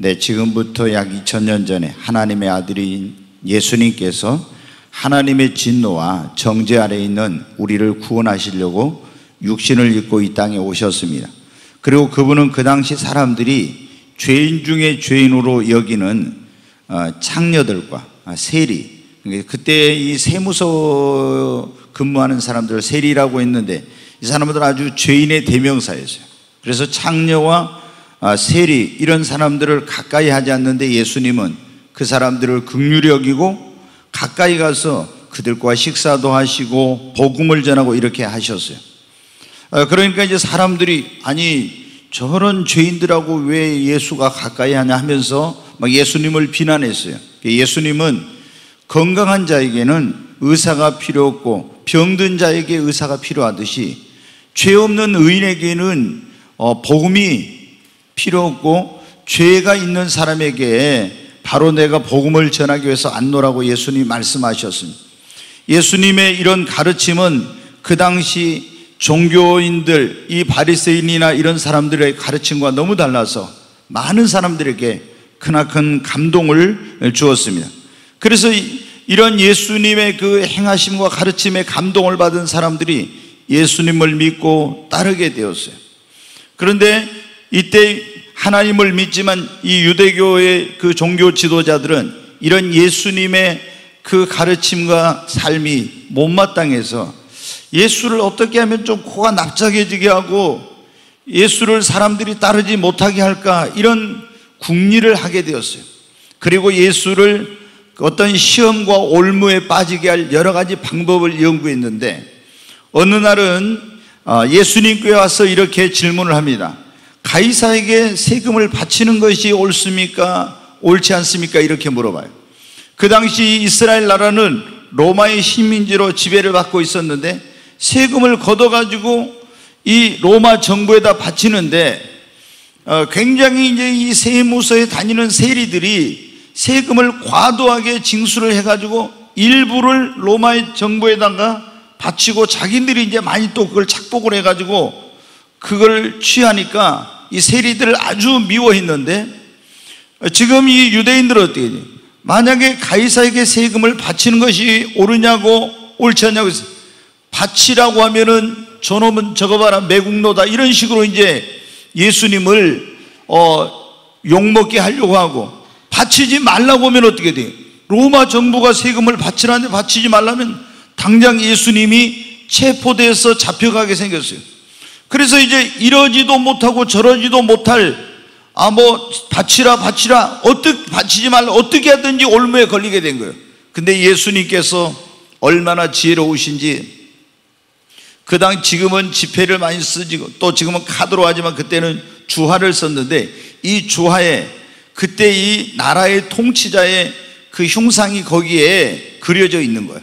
네, 지금부터 약 2000년 전에 하나님의 아들인 예수님께서 하나님의 진노와 정죄 아래 있는 우리를 구원하시려고 육신을 입고 이 땅에 오셨습니다. 그리고 그분은 그 당시 사람들이 죄인 중에 죄인으로 여기는 창녀들과 세리, 그때 이 세무서 근무하는 사람들을 세리라고 했는데 이 사람들은 아주 죄인의 대명사였어요. 그래서 창녀와 세리 이런 사람들을 가까이 하지 않는데 예수님은 그 사람들을 긍휼히 여기고 가까이 가서 그들과 식사도 하시고 복음을 전하고 이렇게 하셨어요. 그러니까 이제 사람들이 아니 저런 죄인들하고 왜 예수가 가까이 하냐 하면서 막 예수님을 비난했어요. 예수님은 건강한 자에게는 의사가 필요 없고 병든 자에게 의사가 필요하듯이 죄 없는 의인에게는 복음이 필요 없고 죄가 있는 사람에게 바로 내가 복음을 전하기 위해서 안노라고 예수님이 말씀하셨습니다. 예수님의 이런 가르침은 그 당시 종교인들, 이 바리새인이나 이런 사람들의 가르침과 너무 달라서 많은 사람들에게 크나큰 감동을 주었습니다. 그래서 이런 예수님의 그 행하심과 가르침에 감동을 받은 사람들이 예수님을 믿고 따르게 되었어요. 그런데 이때 하나님을 믿지만 이 유대교의 그 종교 지도자들은 이런 예수님의 그 가르침과 삶이 못마땅해서 예수를 어떻게 하면 좀 코가 납작해지게 하고 예수를 사람들이 따르지 못하게 할까 이런 궁리를 하게 되었어요. 그리고 예수를 어떤 시험과 올무에 빠지게 할 여러 가지 방법을 연구했는데 어느 날은 예수님께 와서 이렇게 질문을 합니다. 가이사에게 세금을 바치는 것이 옳습니까? 옳지 않습니까? 이렇게 물어봐요. 그 당시 이스라엘 나라는 로마의 식민지로 지배를 받고 있었는데 세금을 걷어가지고 이 로마 정부에다 바치는데 굉장히 이제 이 세무서에 다니는 세리들이 세금을 과도하게 징수를 해가지고 일부를 로마의 정부에다가 바치고 자기들이 이제 많이 또 그걸 착복을 해가지고 그걸 취하니까 이 세리들을 아주 미워했는데 지금 이 유대인들은 어떻게 해요? 만약에 가이사에게 세금을 바치는 것이 옳으냐고 옳지 않냐고 해서 바치라고 하면은 저놈은 저거 봐라 매국노다 이런 식으로 이제 예수님을 욕먹게 하려고 하고 바치지 말라고 하면 어떻게 돼요? 로마 정부가 세금을 바치라는데 바치지 말라면 당장 예수님이 체포돼서 잡혀가게 생겼어요. 그래서 이제 이러지도 못하고 저러지도 못할 바치라 어떻게 바치지 말라 어떻게 하든지 올무에 걸리게 된 거예요. 근데 예수님께서 얼마나 지혜로우신지 지금은 지폐를 많이 쓰지고 또 지금은 카드로 하지만 그때는 주화를 썼는데 이 주화에 그때 이 나라의 통치자의 그 흉상이 거기에 그려져 있는 거예요.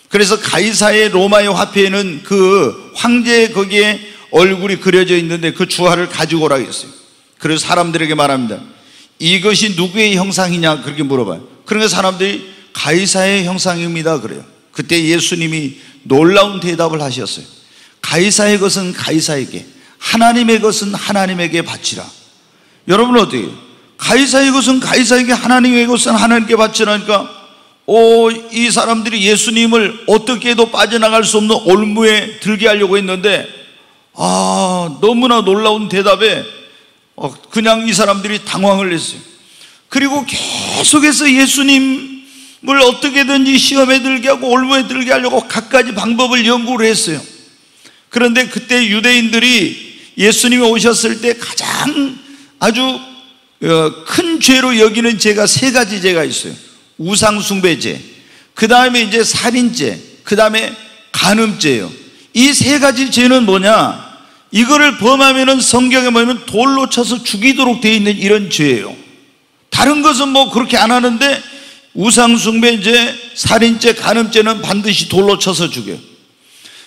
그래서 가이사의 로마의 화폐에는 그 황제의 거기에 얼굴이 그려져 있는데 그 주화를 가지고 오라고 했어요. 그래서 사람들에게 말합니다. 이것이 누구의 형상이냐 그렇게 물어봐요. 그러니까 사람들이 가이사의 형상입니다 그래요. 그때 예수님이 놀라운 대답을 하셨어요. 가이사의 것은 가이사에게 하나님의 것은 하나님에게 바치라. 여러분 어떻게 해요? 가이사의 것은 가이사에게 하나님의 것은 하나님께 바치라니까 이 사람들이 예수님을 어떻게 해도 빠져나갈 수 없는 올무에 들게 하려고 했는데 너무나 놀라운 대답에 그냥 이 사람들이 당황을 했어요. 그리고 계속해서 예수님을 어떻게든지 시험에 들게 하고 올무에 들게 하려고 갖가지 방법을 연구를 했어요. 그런데 그때 유대인들이 예수님이 오셨을 때 가장 아주 큰 죄로 여기는 죄가 세 가지 죄가 있어요. 우상숭배죄, 그 다음에 이제 살인죄, 그 다음에 간음죄예요. 이 세 가지 죄는 뭐냐? 이거를 범하면은 성경에 보면 돌로 쳐서 죽이도록 되어 있는 이런 죄예요. 다른 것은 뭐 그렇게 안 하는데 우상숭배죄, 살인죄, 간음죄는 반드시 돌로 쳐서 죽여요.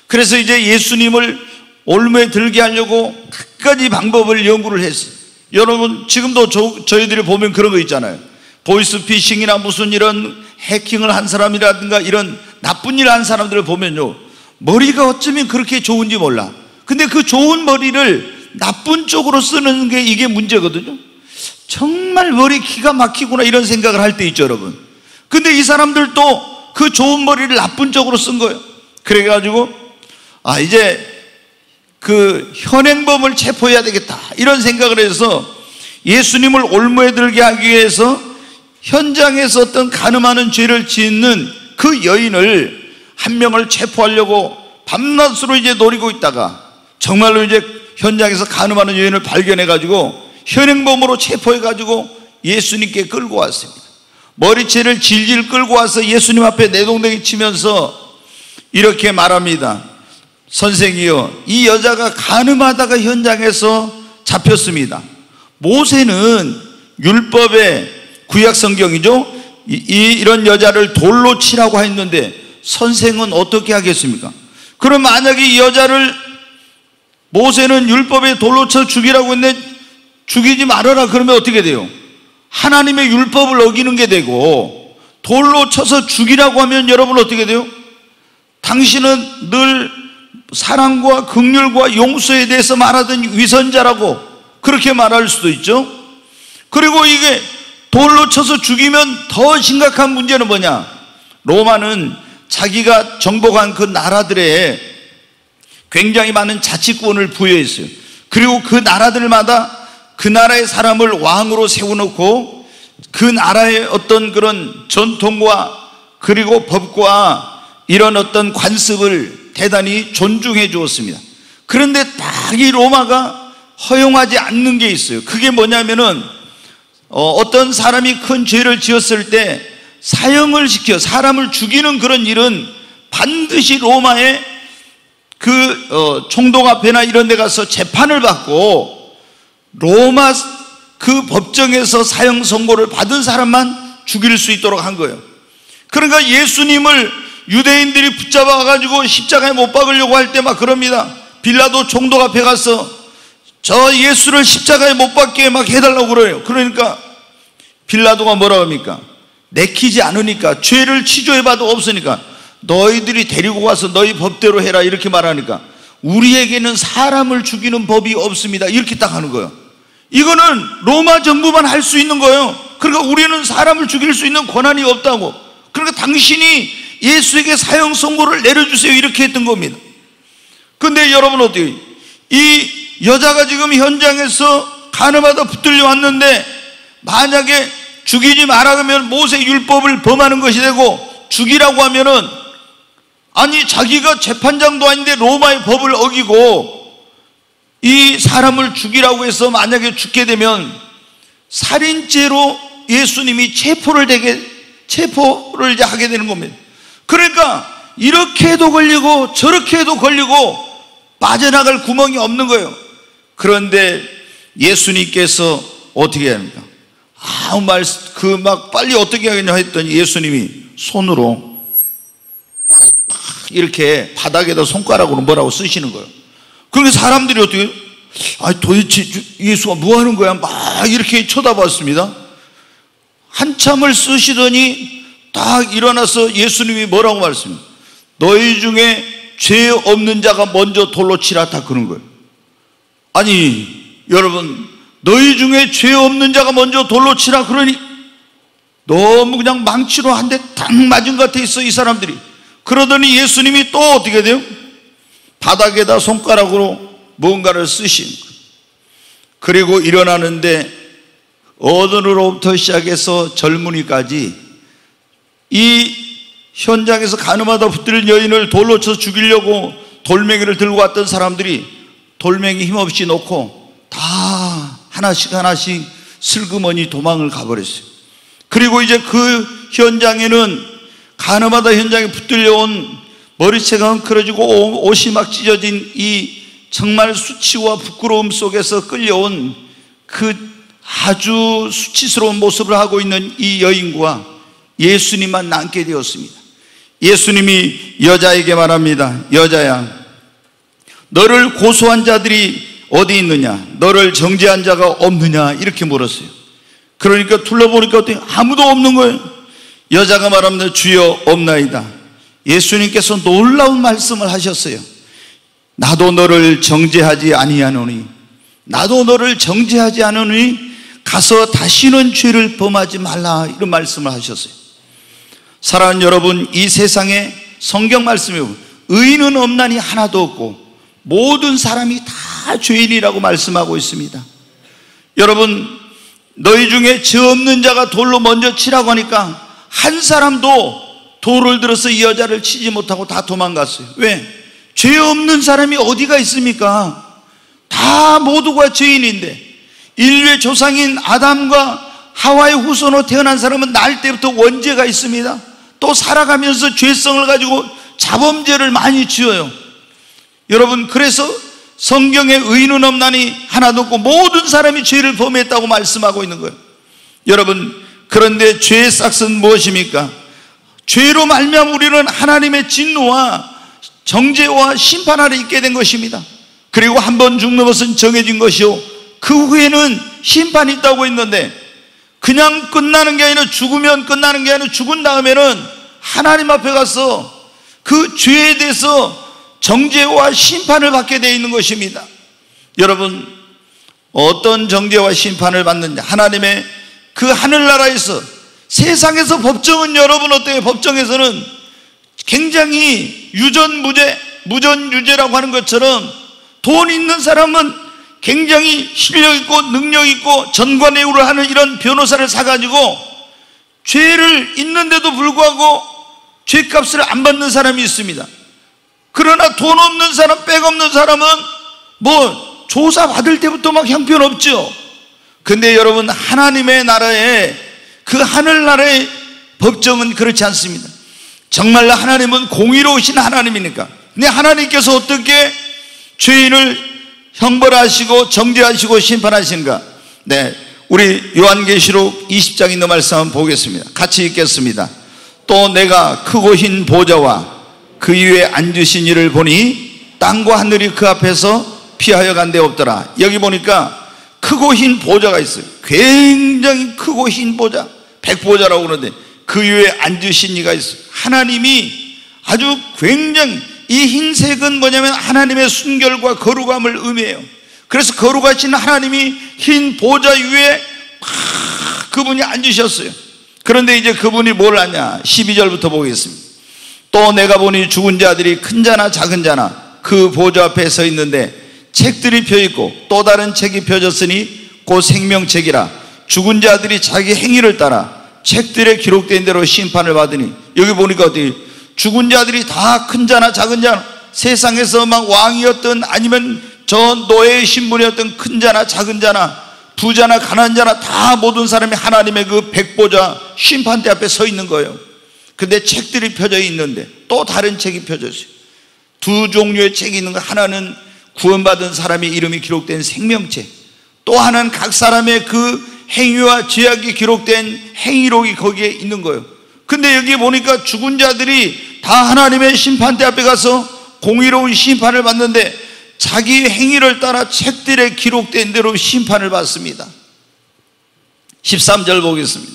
그래서 이제 예수님을 올무에 들게 하려고 갖가지 방법을 연구를 했어요. 여러분 지금도 저희들이 보면 그런 거 있잖아요. 보이스피싱이나 무슨 이런 해킹을 한 사람이라든가 이런 나쁜 일을 한 사람들을 보면요 머리가 어쩌면 그렇게 좋은지 몰라. 근데 그 좋은 머리를 나쁜 쪽으로 쓰는 게 이게 문제거든요. 정말 머리 기가 막히구나 이런 생각을 할 때 있죠, 여러분. 근데 이 사람들도 그 좋은 머리를 나쁜 쪽으로 쓴 거예요. 그래가지고 이제 그 현행범을 체포해야 되겠다 이런 생각을 해서 예수님을 올무에 들게 하기 위해서 현장에서 어떤 간음하는 죄를 짓는 그 여인을 한 명을 체포하려고 밤낮으로 이제 노리고 있다가 정말로 이제 현장에서 간음하는 여인을 발견해가지고 현행범으로 체포해가지고 예수님께 끌고 왔습니다. 머리채를 질질 끌고 와서 예수님 앞에 내동댕이 치면서 이렇게 말합니다. 선생이여, 이 여자가 간음하다가 현장에서 잡혔습니다. 모세는 율법의 구약 성경이죠. 이런 여자를 돌로 치라고 했는데 선생은 어떻게 하겠습니까? 그럼 만약에 이 여자를 모세는 율법에 돌로 쳐 죽이라고 했는데 죽이지 말아라 그러면 어떻게 돼요? 하나님의 율법을 어기는 게 되고, 돌로 쳐서 죽이라고 하면 여러분 어떻게 돼요? 당신은 늘 사랑과 긍휼과 용서에 대해서 말하던 위선자라고 그렇게 말할 수도 있죠. 그리고 이게 돌로 쳐서 죽이면 더 심각한 문제는 뭐냐? 로마는 자기가 정복한 그 나라들에 굉장히 많은 자치권을 부여했어요. 그리고 그 나라들마다 그 나라의 사람을 왕으로 세워놓고 그 나라의 어떤 그런 전통과 그리고 법과 이런 어떤 관습을 대단히 존중해 주었습니다. 그런데 딱 이 로마가 허용하지 않는 게 있어요. 그게 뭐냐면은 어떤 사람이 큰 죄를 지었을 때 사형을 시켜 사람을 죽이는 그런 일은 반드시 로마의 그 총독 앞에나 이런 데 가서 재판을 받고 로마 그 법정에서 사형 선고를 받은 사람만 죽일 수 있도록 한 거예요. 그러니까 예수님을 유대인들이 붙잡아 가지고 십자가에 못 박으려고 할 때 막 그럽니다. 빌라도 총독 앞에 가서 저 예수를 십자가에 못 박게 막 해달라고 그래요. 그러니까 빌라도가 뭐라고 합니까? 내키지 않으니까, 죄를 치조해봐도 없으니까 너희들이 데리고 와서 너희 법대로 해라 이렇게 말하니까 우리에게는 사람을 죽이는 법이 없습니다 이렇게 딱 하는 거예요. 이거는 로마 정부만 할 수 있는 거예요. 그러니까 우리는 사람을 죽일 수 있는 권한이 없다고. 그러니까 당신이 예수에게 사형 선고를 내려주세요 이렇게 했던 겁니다. 근데 여러분 어때요? 이 여자가 지금 현장에서 간음하다 붙들려 왔는데 만약에 죽이지 마라 그러면 모세 율법을 범하는 것이 되고, 죽이라고 하면은 아니 자기가 재판장도 아닌데 로마의 법을 어기고 이 사람을 죽이라고 해서 만약에 죽게 되면 살인죄로 예수님이 체포를 이제 하게 되는 겁니다. 그러니까 이렇게 해도 걸리고 저렇게 해도 걸리고 빠져나갈 구멍이 없는 거예요. 그런데 예수님께서 어떻게 합니까? 막 빨리 어떻게 하겠냐 했더니 예수님이 손으로 이렇게 바닥에다 손가락으로 뭐라고 쓰시는 거예요. 그러니까 사람들이 어떻게 도대체 예수가 뭐 하는 거야? 막 이렇게 쳐다봤습니다. 한참을 쓰시더니 딱 일어나서 예수님이 뭐라고 말씀합니까? 너희 중에 죄 없는 자가 먼저 돌로 치라 다 그런 거예요. 아니 여러분, 너희 중에 죄 없는 자가 먼저 돌로 치라 그러니 너무 그냥 망치로 한 대 딱 맞은 것 같아 있어 이 사람들이. 그러더니 예수님이 또 어떻게 돼요? 바닥에다 손가락으로 뭔가를 쓰신 거예요. 그리고 일어나는데 어른으로부터 시작해서 젊은이까지 이 현장에서 간음하다 붙들린 여인을 돌로 쳐서 죽이려고 돌멩이를 들고 왔던 사람들이 돌멩이 힘없이 놓고 다 하나씩 슬그머니 도망을 가버렸어요. 그리고 이제 그 현장에는 간음하다 현장에 붙들려온 머리채가 헝클어지고 옷이 막 찢어진 이 정말 수치와 부끄러움 속에서 끌려온 그 아주 수치스러운 모습을 하고 있는 이 여인과 예수님만 남게 되었습니다. 예수님이 여자에게 말합니다. 여자야, 너를 고소한 자들이 어디 있느냐? 너를 정죄한 자가 없느냐? 이렇게 물었어요. 그러니까 둘러보니까 어떻게 아무도 없는 거예요. 여자가 말합니다. 주여, 없나이다. 예수님께서 놀라운 말씀을 하셨어요. 나도 너를 정죄하지 아니하노니, 나도 너를 정죄하지 않으니 가서 다시는 죄를 범하지 말라, 이런 말씀을 하셨어요. 사랑하는 여러분, 이 세상에 성경 말씀에 보면 의인은 없나니 하나도 없고 모든 사람이 다 죄인이라고 말씀하고 있습니다. 여러분, 너희 중에 죄 없는 자가 돌로 먼저 치라고 하니까 한 사람도 돌을 들어서 이 여자를 치지 못하고 다 도망갔어요. 왜? 죄 없는 사람이 어디가 있습니까? 다 모두가 죄인인데, 인류의 조상인 아담과 하와의 후손으로 태어난 사람은 날 때부터 원죄가 있습니다. 또 살아가면서 죄성을 가지고 자범죄를 많이 지어요. 여러분, 그래서 성경에 의인은 없나니 하나도 없고 모든 사람이 죄를 범했다고 말씀하고 있는 거예요. 여러분, 그런데 죄의 싹은 무엇입니까? 죄로 말미암아 우리는 하나님의 진노와 정죄와 심판 아래 있게 된 것입니다. 그리고 한 번 죽는 것은 정해진 것이요, 그 후에는 심판이 있다고 했는데, 그냥 끝나는 게 아니라 죽으면 끝나는 게 아니라 죽은 다음에는 하나님 앞에 가서 그 죄에 대해서 정죄와 심판을 받게 되어 있는 것입니다. 여러분, 어떤 정죄와 심판을 받느냐? 하나님의 그 하늘나라에서, 세상에서 법정은 여러분 어때요? 법정에서는 굉장히 유전무죄, 무전유죄라고 하는 것처럼 돈 있는 사람은 굉장히 실력 있고 능력 있고 전관예우를 하는 이런 변호사를 사가지고 죄를 있는데도 불구하고 죄값을 안 받는 사람이 있습니다. 그러나 돈 없는 사람, 백 없는 사람은 뭐 조사 받을 때부터 막 형편없죠. 근데 여러분, 하나님의 나라에, 그 하늘나라의 법정은 그렇지 않습니다. 정말로 하나님은 공의로우신 하나님이니까. 근데 하나님께서 어떻게 죄인을 형벌하시고 정죄하시고 심판하시는가? 네, 우리 요한계시록 20장 있는 말씀 한번 보겠습니다. 같이 읽겠습니다. 또 내가 크고 흰 보좌와 그 위에 앉으신 이를 보니 땅과 하늘이 그 앞에서 피하여 간 데 없더라. 여기 보니까 크고 흰 보좌가 있어요. 굉장히 크고 흰 보좌, 백보좌라고 그러는데 그 위에 앉으신 이가 있어요. 하나님이 아주 굉장히, 이 흰색은 뭐냐면 하나님의 순결과 거룩함을 의미해요. 그래서 거룩하신 하나님이 흰 보좌 위에 그분이 앉으셨어요. 그런데 이제 그분이 뭘 하냐? 12절부터 보겠습니다. 또 내가 보니 죽은 자들이 큰 자나 작은 자나 그 보좌 앞에 서 있는데 책들이 펴있고 또 다른 책이 펴졌으니 곧 생명책이라. 죽은 자들이 자기 행위를 따라 책들에 기록된 대로 심판을 받으니. 여기 보니까 어디 죽은 자들이 다 큰 자나 작은 자나, 세상에서 막 왕이었던 아니면 저 노예의 신분이었던 큰 자나 작은 자나 부자나 가난한 자나 다 모든 사람이 하나님의 그 백보좌 심판대 앞에 서 있는 거예요. 근데 책들이 펴져 있는데 또 다른 책이 펴져 있어요. 두 종류의 책이 있는 거, 하나는 구원받은 사람의 이름이 기록된 생명책, 또 하나는 각 사람의 그 행위와 죄악이 기록된 행위록이 거기에 있는 거예요. 근데 여기 보니까 죽은 자들이 다 하나님의 심판대 앞에 가서 공의로운 심판을 받는데 자기의 행위를 따라 책들에 기록된 대로 심판을 받습니다. 13절 보겠습니다.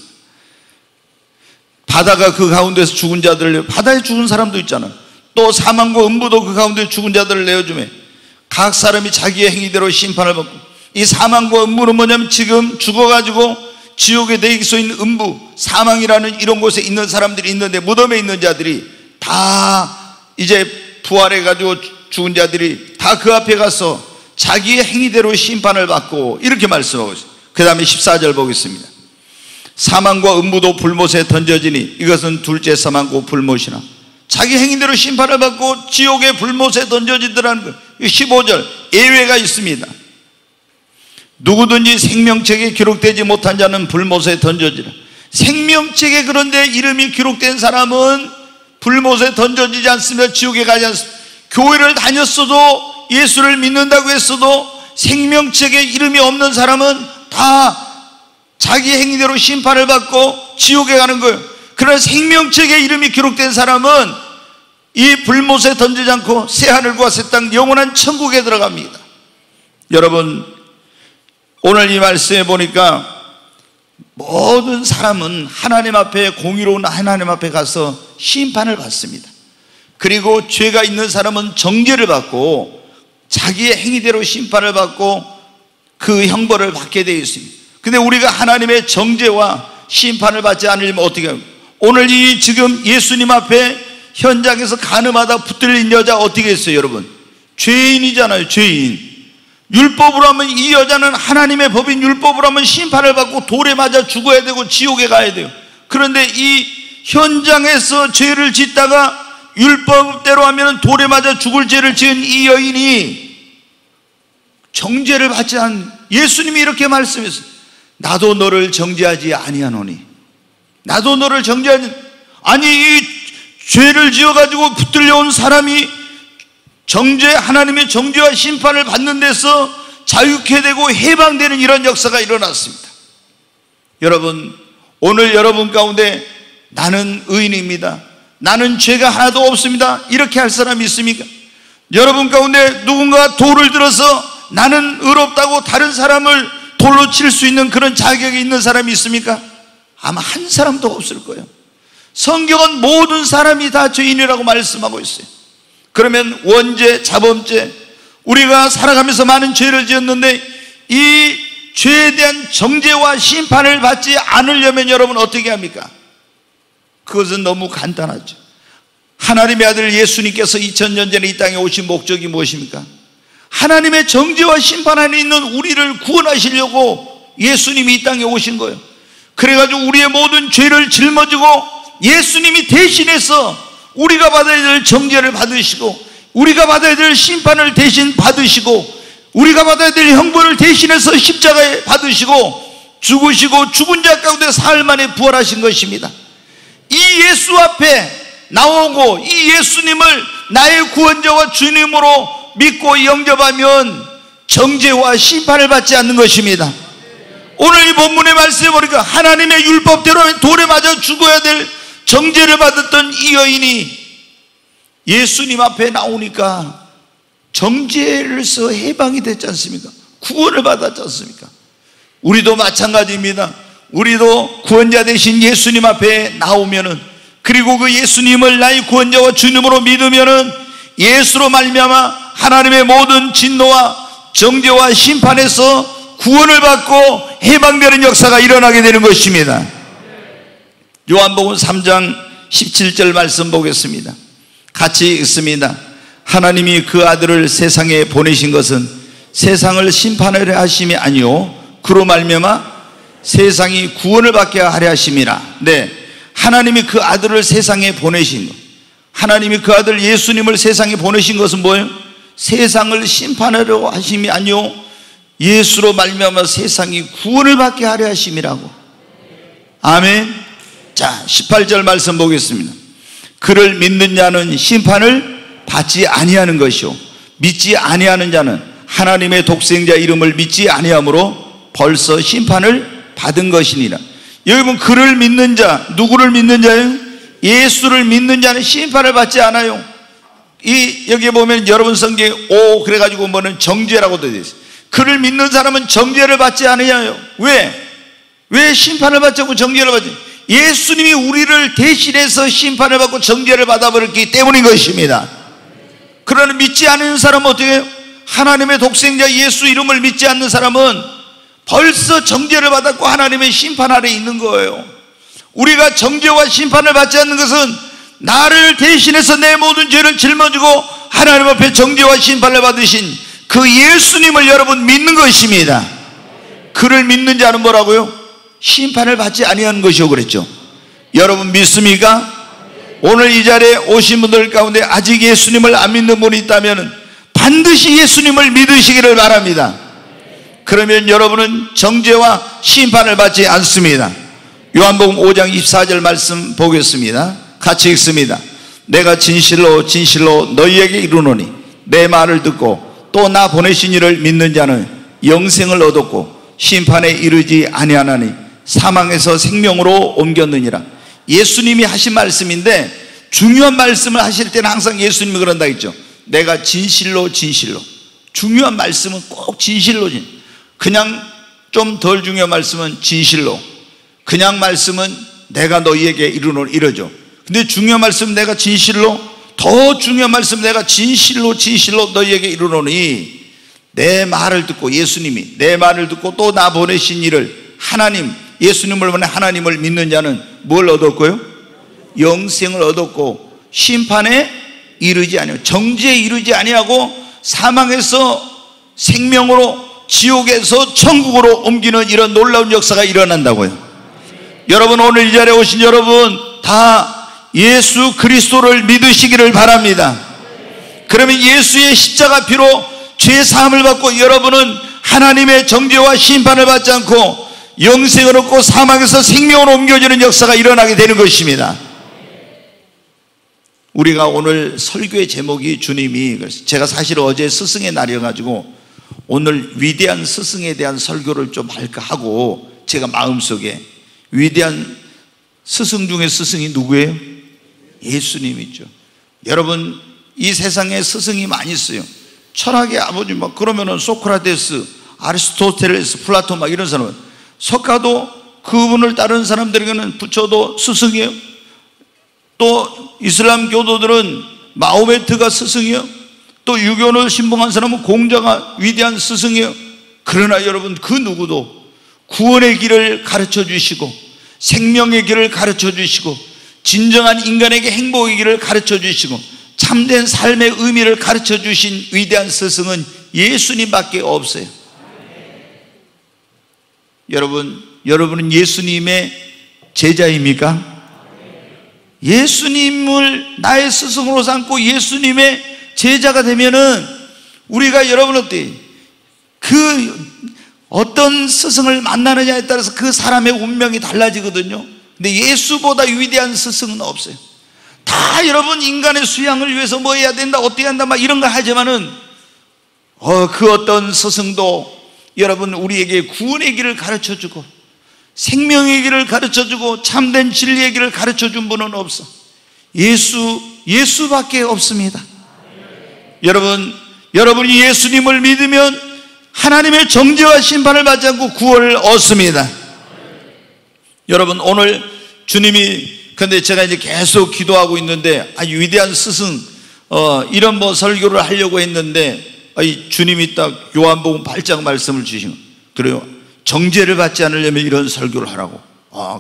바다가 그 가운데서 죽은 자들을, 바다에 죽은 사람도 있잖아. 또 사망과 음부도 그 가운데 죽은 자들을 내어주며 각 사람이 자기의 행위대로 심판을 받고. 이 사망과 음부는 뭐냐면 지금 죽어가지고 지옥에 내기소 있는 음부, 사망이라는 이런 곳에 있는 사람들이 있는데, 무덤에 있는 자들이 다 이제 부활해가지고 죽은 자들이 다 그 앞에 가서 자기의 행위대로 심판을 받고, 이렇게 말씀하고 있어요. 그 다음에 14절 보겠습니다. 사망과 음부도 불못에 던져지니 이것은 둘째 사망과 불못이나 자기 행위대로 심판을 받고 지옥의 불못에 던져지더라는 거예요. 15절 예외가 있습니다. 누구든지 생명책에 기록되지 못한 자는 불못에 던져지라. 생명책에 그런데 이름이 기록된 사람은 불못에 던져지지 않습니다. 지옥에 가지 않습니다. 교회를 다녔어도, 예수를 믿는다고 했어도 생명책에 이름이 없는 사람은 다 자기 행위대로 심판을 받고 지옥에 가는 거예요. 그러나 생명책에 이름이 기록된 사람은 이 불못에 던지지 않고 새하늘과 새 땅 영원한 천국에 들어갑니다. 여러분, 오늘 이 말씀에 보니까 모든 사람은 하나님 앞에, 공의로운 하나님 앞에 가서 심판을 받습니다. 그리고 죄가 있는 사람은 정죄를 받고 자기의 행위대로 심판을 받고 그 형벌을 받게 되어 있습니다. 근데 우리가 하나님의 정죄와 심판을 받지 않으려면 어떻게 합니까? 오늘 이 지금 예수님 앞에 현장에서 가늠하다 붙들린 여자 어떻게 했어요, 여러분? 죄인이잖아요, 죄인. 율법으로 하면 이 여자는 하나님의 법인 율법으로 하면 심판을 받고 돌에 맞아 죽어야 되고 지옥에 가야 돼요. 그런데 이 현장에서 죄를 짓다가 율법대로 하면 돌에 맞아 죽을 죄를 지은 이 여인이 정죄를 받지 않은, 예수님이 이렇게 말씀했어요. 나도 너를 정죄하지 아니하노니. 나도 너를 정죄하지. 아니, 이 죄를 지어가지고 붙들려온 사람이 하나님의 정죄와 심판을 받는 데서 자유케 되고 해방되는 이런 역사가 일어났습니다. 여러분, 오늘 여러분 가운데 나는 의인입니다, 나는 죄가 하나도 없습니다, 이렇게 할 사람이 있습니까? 여러분 가운데 누군가 돌을 들어서 나는 의롭다고 다른 사람을 돌로 칠 수 있는 그런 자격이 있는 사람이 있습니까? 아마 한 사람도 없을 거예요. 성경은 모든 사람이 다 죄인이라고 말씀하고 있어요. 그러면 원죄, 자범죄, 우리가 살아가면서 많은 죄를 지었는데 이 죄에 대한 정죄와 심판을 받지 않으려면 여러분 어떻게 합니까? 그것은 너무 간단하죠. 하나님의 아들 예수님께서 2000년 전에 이 땅에 오신 목적이 무엇입니까? 하나님의 정죄와 심판 안에 있는 우리를 구원하시려고 예수님이 이 땅에 오신 거예요. 그래가지고 우리의 모든 죄를 짊어지고 예수님이 대신해서 우리가 받아야 될 정죄를 받으시고, 우리가 받아야 될 심판을 대신 받으시고, 우리가 받아야 될 형벌을 대신해서 십자가에 받으시고 죽으시고 죽은 자 가운데 사흘 만에 부활하신 것입니다. 이 예수 앞에 나오고 이 예수님을 나의 구원자와 주님으로 믿고 영접하면 정죄와 심판을 받지 않는 것입니다. 오늘 이 본문의 말씀에 보니까 하나님의 율법대로 돌에 맞아 죽어야 될 정죄를 받았던 이 여인이 예수님 앞에 나오니까 정죄로서 해방이 됐지 않습니까? 구원을 받았지 않습니까? 우리도 마찬가지입니다. 우리도 구원자 되신 예수님 앞에 나오면은, 그리고 그 예수님을 나의 구원자와 주님으로 믿으면은 예수로 말미암아 하나님의 모든 진노와 정죄와 심판에서 구원을 받고 해방되는 역사가 일어나게 되는 것입니다. 요한복음 3장 17절 말씀 보겠습니다. 같이 읽습니다. 하나님이 그 아들을 세상에 보내신 것은 세상을 심판하려 하심이 아니요 그로 말미암아 세상이 구원을 받게 하려 하심이라. 네, 하나님이 그 아들을 세상에 보내신 것, 하나님이 그 아들 예수님을 세상에 보내신 것은 뭐예요? 세상을 심판하려 하심이 아니요 예수로 말미암아 세상이 구원을 받게 하려 하심이라고. 아멘. 자, 18절 말씀 보겠습니다. 그를 믿는 자는 심판을 받지 아니하는 것이요 믿지 아니하는 자는 하나님의 독생자 이름을 믿지 아니하므로 벌써 심판을 받은 것이니라. 여러분, 그를 믿는 자, 누구를 믿는 자예요? 예수를 믿는 자는 심판을 받지 않아요. 여기에 보면 여러분 성경에 그래가지고 뭐는 정죄라고 되어 있어요. 그를 믿는 사람은 정죄를 받지 않아요. 왜 심판을 받지 않고 정죄를 받지? 예수님이 우리를 대신해서 심판을 받고 정죄를 받아버렸기 때문인 것입니다. 그러나 믿지 않는 사람은 어떻게 해요? 하나님의 독생자 예수 이름을 믿지 않는 사람은 벌써 정죄를 받았고 하나님의 심판 아래 있는 거예요. 우리가 정죄와 심판을 받지 않는 것은 나를 대신해서 내 모든 죄를 짊어지고 하나님 앞에 정죄와 심판을 받으신 그 예수님을 여러분 믿는 것입니다. 그를 믿는 자는 뭐라고요? 심판을 받지 아니하는 것이요 그랬죠. 여러분 믿습니까? 오늘 이 자리에 오신 분들 가운데 아직 예수님을 안 믿는 분이 있다면 반드시 예수님을 믿으시기를 바랍니다. 그러면 여러분은 정죄와 심판을 받지 않습니다. 요한복음 5장 24절 말씀 보겠습니다. 같이 읽습니다. 내가 진실로 진실로 너희에게 이르노니 내 말을 듣고 또 나 보내신 이를 믿는 자는 영생을 얻었고 심판에 이르지 아니하나니 사망에서 생명으로 옮겼느니라. 예수님이 하신 말씀인데 중요한 말씀을 하실 때는 항상 예수님이 그런다 했죠. 내가 진실로 진실로. 중요한 말씀은 꼭 진실로, 그냥 좀 덜 중요한 말씀은 진실로, 그냥 말씀은 내가 너희에게 이르노니 이러죠. 근데 중요한 말씀 내가 진실로, 더 중요한 말씀 내가 진실로 진실로 너희에게 이르노니 내 말을 듣고, 예수님이 내 말을 듣고 또 나 보내신 이를 하나님, 예수님을 보내 하나님을 믿는 자는 뭘 얻었고요? 영생을 얻었고 심판에 이르지 아니하고 정죄에 이르지 아니하고 사망에서 생명으로, 지옥에서 천국으로 옮기는 이런 놀라운 역사가 일어난다고요. 여러분, 오늘 이 자리에 오신 여러분 다 예수 그리스도를 믿으시기를 바랍니다. 그러면 예수의 십자가 피로 죄 사함을 받고 여러분은 하나님의 정죄와 심판을 받지 않고 영생을 얻고 사망에서 생명으로 옮겨지는 역사가 일어나게 되는 것입니다. 우리가 오늘 설교의 제목이 주님이, 제가 사실 어제 스승의 날이어가지고 오늘 위대한 스승에 대한 설교를 좀 할까 하고 제가 마음속에, 위대한 스승 중에 스승이 누구예요? 예수님이죠. 여러분, 이 세상에 스승이 많이 있어요. 철학의 아버지 막 그러면은 소크라테스, 아리스토텔레스, 플라톤 막 이런 사람은, 석가도 그분을 따르는 사람들에게는 부처도 스승이에요. 또 이슬람 교도들은 마호메트가 스승이에요. 또 유교를 신봉한 사람은 공자가 위대한 스승이에요. 그러나 여러분, 그 누구도 구원의 길을 가르쳐 주시고 생명의 길을 가르쳐 주시고 진정한 인간에게 행복의 길을 가르쳐 주시고 참된 삶의 의미를 가르쳐 주신 위대한 스승은 예수님밖에 없어요. 여러분은 예수님의 제자입니까? 예수님을 나의 스승으로 삼고 예수님의 제자가 되면은 우리가, 여러분 어때요? 어떤 스승을 만나느냐에 따라서 그 사람의 운명이 달라지거든요. 근데 예수보다 위대한 스승은 없어요. 다 여러분 인간의 수양을 위해서 뭐 해야 된다, 어떻게 한다 막 이런 걸 하지만은 그 어떤 스승도 여러분 우리에게 구원의 길을 가르쳐주고 생명의 길을 가르쳐주고 참된 진리의 길을 가르쳐준 분은 없어. 예수밖에 없습니다. 여러분이 예수님을 믿으면 하나님의 정죄와 심판을 받지 않고 구원을 얻습니다. 여러분, 오늘 주님이, 근데 제가 이제 계속 기도하고 있는데 아주 위대한 스승 이런 뭐 설교를 하려고 했는데 주님이 딱 요한복음 8장 말씀을 주시면, 그래요, 정죄를 받지 않으려면 이런 설교를 하라고.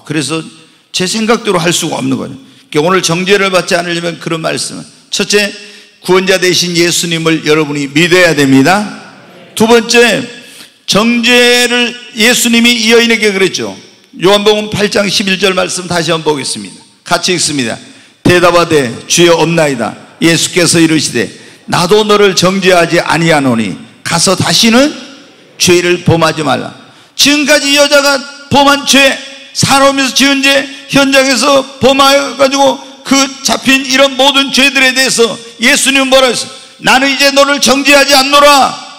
그래서 제 생각대로 할 수가 없는 거예요. 오늘 정죄를 받지 않으려면 그런 말씀은, 첫째, 구원자 되신 예수님을 여러분이 믿어야 됩니다. 두 번째, 정죄를 예수님이 이 여인에게 그랬죠. 요한복음 8장 11절 말씀 다시 한번 보겠습니다. 같이 읽습니다. 대답하되 주여 없나이다. 예수께서 이르시되 나도 너를 정죄하지 아니하노니 가서 다시는 죄를 범하지 말라. 지금까지 여자가 범한 죄, 살아오면서 지은 죄, 현장에서 범하여가지고 그 잡힌 이런 모든 죄들에 대해서 예수님은 뭐라고 했어요? 나는 이제 너를 정죄하지 않노라.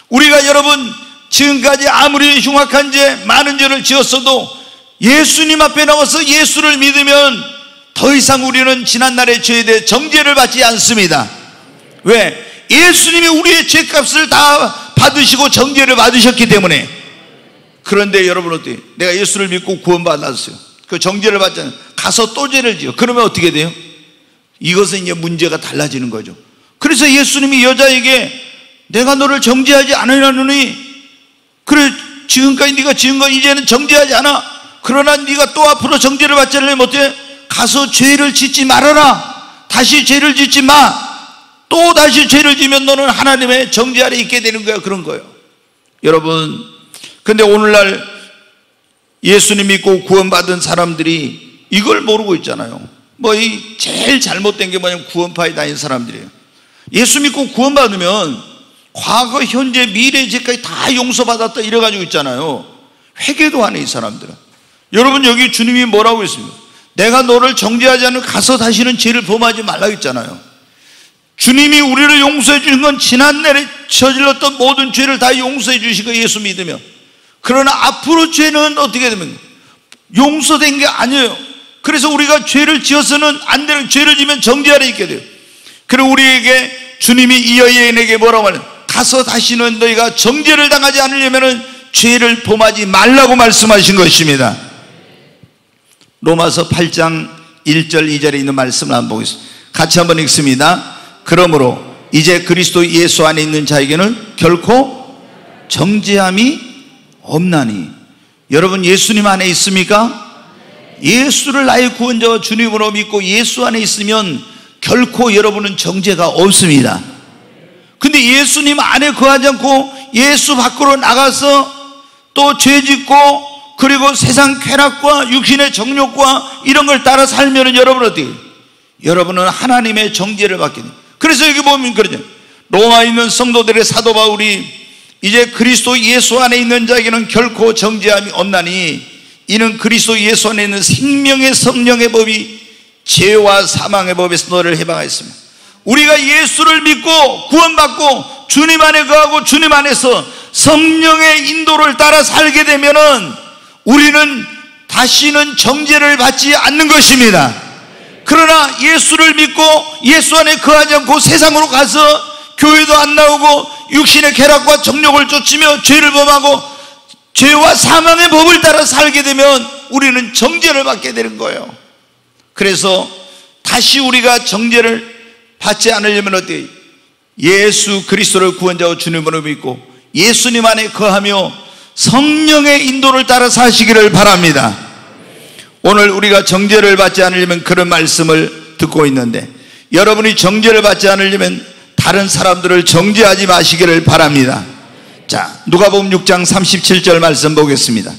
우리가 여러분 지금까지 아무리 흉악한 죄, 많은 죄를 지었어도 예수님 앞에 나와서 예수를 믿으면 더 이상 우리는 지난날의 죄에 대해 정죄를 받지 않습니다. 왜? 예수님이 우리의 죄값을 다 받으시고 정죄를 받으셨기 때문에. 그런데 여러분 어때요? 내가 예수를 믿고 구원받았어요. 그 정죄를 받잖아요. 가서 또 죄를 지어. 그러면 어떻게 돼요? 이것은 이제 문제가 달라지는 거죠. 그래서 예수님이 여자에게 내가 너를 정죄하지 않으려느니, 그래 지금까지 네가 지은 거 이제는 정죄하지 않아. 그러나 네가 또 앞으로 정죄를 받지 않으려면 어때? 가서 죄를 짓지 말아라. 다시 죄를 짓지 마. 또 다시 죄를 지면 너는 하나님의 정죄 아래 있게 되는 거야. 그런 거예요. 여러분, 근데 오늘날 예수님 믿고 구원받은 사람들이 이걸 모르고 있잖아요. 뭐 이 제일 잘못된 게 뭐냐면 구원파에 다닌 사람들이에요. 예수 믿고 구원받으면 과거, 현재, 미래 죄까지 다 용서받았다 이래가지고 있잖아요. 회개도 안 해, 이 사람들은. 여러분, 여기 주님이 뭐라고 했습니까? 내가 너를 정죄하지 않으면 가서 다시는 죄를 범하지 말라고 했잖아요. 주님이 우리를 용서해 주신 건 지난날에 저질렀던 모든 죄를 다 용서해 주시고 예수 믿으면. 그러나 앞으로 죄는 어떻게 되면 용서된 게 아니에요. 그래서 우리가 죄를 지어서는 안 되는, 죄를 지면 정죄 아래 있게 돼요. 그리고 우리에게 주님이 이 여인에게 뭐라고 하냐? 가서 다시는 너희가 정죄를 당하지 않으려면 죄를 범하지 말라고 말씀하신 것입니다. 로마서 8장 1절 2절에 있는 말씀을 한번 보겠습니다. 같이 한번 읽습니다. 그러므로 이제 그리스도 예수 안에 있는 자에게는 결코 정죄함이 없나니. 여러분 예수님 안에 있습니까? 예수를 나의 구원자와 주님으로 믿고 예수 안에 있으면 결코 여러분은 정죄가 없습니다. 근데 예수님 안에 거하지 않고 예수 밖으로 나가서 또 죄짓고 그리고 세상 쾌락과 육신의 정욕과 이런 걸 따라 살면 여러분은 어떻게 해요? 여러분은 하나님의 정죄를 받게 돼요. 그래서 여기 보면 그러죠. 로마에 있는 성도들의 사도 바울이 이제 그리스도 예수 안에 있는 자에게는 결코 정죄함이 없나니 이는 그리스도 예수 안에 있는 생명의 성령의 법이 죄와 사망의 법에서 너를 해방하였습니다. 우리가 예수를 믿고 구원받고 주님 안에 거하고 주님 안에서 성령의 인도를 따라 살게 되면은 우리는 다시는 정죄를 받지 않는 것입니다. 그러나 예수를 믿고 예수 안에 거하지 않고 세상으로 가서 교회도 안 나오고 육신의 쾌락과 정욕을 쫓으며 죄를 범하고 죄와 사망의 법을 따라 살게 되면 우리는 정죄를 받게 되는 거예요. 그래서 다시 우리가 정죄를 받지 않으려면 어때요? 예수 그리스도를 구원자와 주님으로 믿고 예수님 안에 거하며 성령의 인도를 따라 사시기를 바랍니다. 오늘 우리가 정죄를 받지 않으려면 그런 말씀을 듣고 있는데, 여러분이 정죄를 받지 않으려면 다른 사람들을 정죄하지 마시기를 바랍니다. 자, 누가복음 6장 37절 말씀 보겠습니다.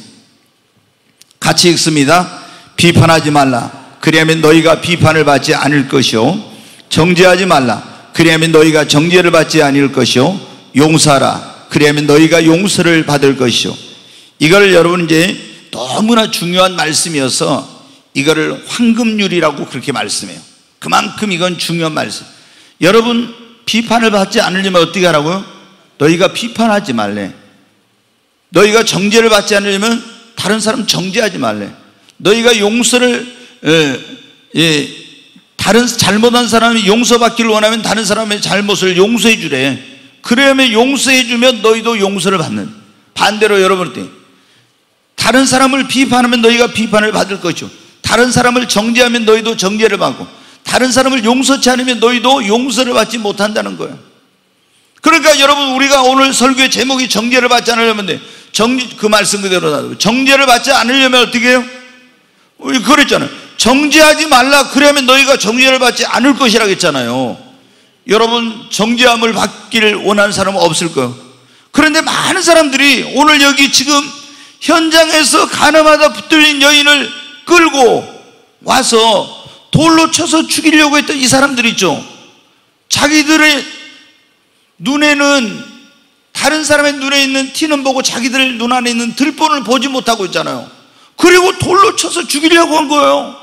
같이 읽습니다. 비판하지 말라. 그리하면 너희가 비판을 받지 않을 것이요. 정죄하지 말라. 그리하면 너희가 정죄를 받지 않을 것이요. 용서하라. 그리하면 너희가 용서를 받을 것이요. 이걸 여러분 이제 너무나 중요한 말씀이어서 이거를 황금률이라고 그렇게 말씀해요. 그만큼 이건 중요한 말씀. 여러분 비판을 받지 않으려면 어떻게 하라고요? 너희가 비판하지 말래. 너희가 정죄를 받지 않으려면 다른 사람 정죄하지 말래. 너희가 용서를 다른 잘못한 사람이 용서받기를 원하면 다른 사람의 잘못을 용서해 주래. 그러면 용서해 주면 너희도 용서를 받는. 반대로 여러분 다른 사람을 비판하면 너희가 비판을 받을 것이고 다른 사람을 정죄하면 너희도 정죄를 받고 다른 사람을 용서치 않으면 너희도 용서를 받지 못한다는 거예요. 그러니까 여러분 우리가 오늘 설교의 제목이 정죄를 받지 않으려면 돼. 그 말씀 그대로 놔두고 정죄를 받지 않으려면 어떻게 해요? 우리 그랬잖아요. 정죄하지 말라. 그러면 너희가 정죄를 받지 않을 것이라고 했잖아요. 여러분 정죄함을 받기를 원하는 사람은 없을 거예요. 그런데 많은 사람들이 오늘 여기 지금 현장에서 가늠하다 붙들린 여인을 끌고 와서 돌로 쳐서 죽이려고 했던 이 사람들 있죠. 자기들의 눈에는 다른 사람의 눈에 있는 티는 보고 자기들 눈 안에 있는 들본을 보지 못하고 있잖아요. 그리고 돌로 쳐서 죽이려고 한 거예요.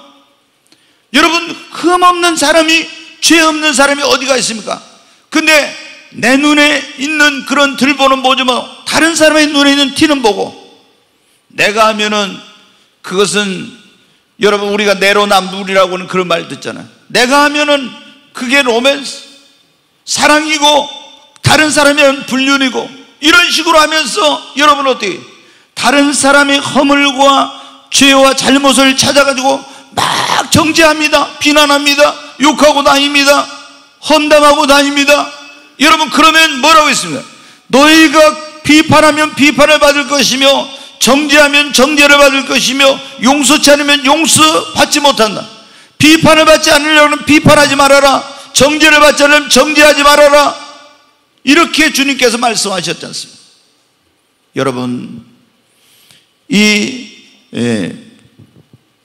여러분 흠 없는 사람이 죄 없는 사람이 어디가 있습니까? 근데 내 눈에 있는 그런 들본은 보지 마. 다른 사람의 눈에 있는 티는 보고 내가 하면은 그것은 여러분 우리가 내로남불이라고 하는 그런 말 듣잖아요. 내가 하면은 그게 로맨스 사랑이고 다른 사람이 하면 불륜이고 이런 식으로 하면서 여러분 어떻게 다른 사람의 허물과 죄와 잘못을 찾아가지고 막 정죄합니다. 비난합니다. 욕하고 다닙니다. 험담하고 다닙니다. 여러분 그러면 뭐라고 했습니까? 너희가 비판하면 비판을 받을 것이며 정죄하면 정죄를 받을 것이며 용서치 않으면 용서받지 못한다. 비판을 받지 않으려면 비판하지 말아라. 정죄를 받지 않으려면 정죄하지 말아라. 이렇게 주님께서 말씀하셨지 않습니까? 여러분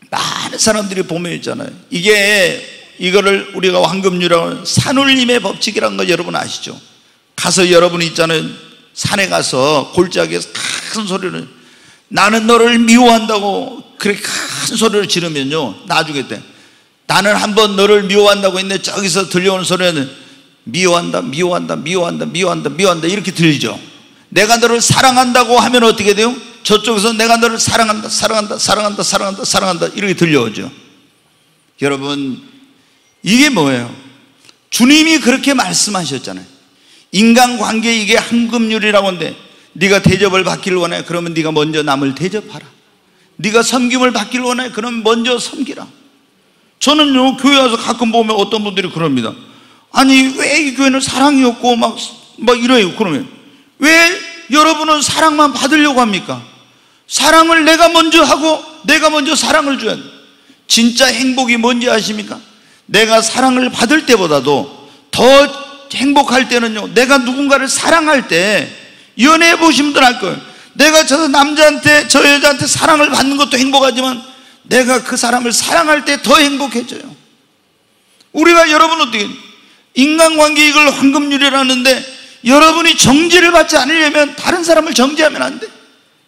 많은 사람들이 보면 있잖아요. 이거를 우리가 황금률이라고 하는 산울림의 법칙이라는 거 여러분 아시죠? 가서 여러분이 있잖아요. 산에 가서 골짜기에서 큰 소리를 나는 너를 미워한다고 그렇게 큰 소리를 지르면요 나중에 때 나는 한번 너를 미워한다고 했는데 저기서 들려오는 소리는 미워한다 미워한다 미워한다 미워한다 미워한다 이렇게 들리죠. 내가 너를 사랑한다고 하면 어떻게 돼요? 저쪽에서 내가 너를 사랑한다 사랑한다 사랑한다 사랑한다 사랑한다 이렇게 들려오죠. 여러분 이게 뭐예요? 주님이 그렇게 말씀하셨잖아요. 인간관계 이게 황금률이라고 하는데 네가 대접을 받기를 원해. 그러면 네가 먼저 남을 대접하라. 네가 섬김을 받기를 원해. 그러면 먼저 섬기라. 저는요 교회 와서 가끔 보면 어떤 분들이 그럽니다. 아니 왜 이 교회는 사랑이 없고 막 이래요. 그러면 왜 여러분은 사랑만 받으려고 합니까? 사랑을 내가 먼저 하고 내가 먼저 사랑을 줘야 돼. 진짜 행복이 뭔지 아십니까? 내가 사랑을 받을 때보다도 더 행복할 때는요, 내가 누군가를 사랑할 때, 연애해 보신 분들 알 거예요. 내가 저 남자한테, 저 여자한테 사랑을 받는 것도 행복하지만 내가 그 사람을 사랑할 때 더 행복해져요. 우리가 여러분 어떻게, 인간관계 이걸 황금률이라는데, 여러분이 정죄를 받지 않으려면 다른 사람을 정죄하면 안 돼.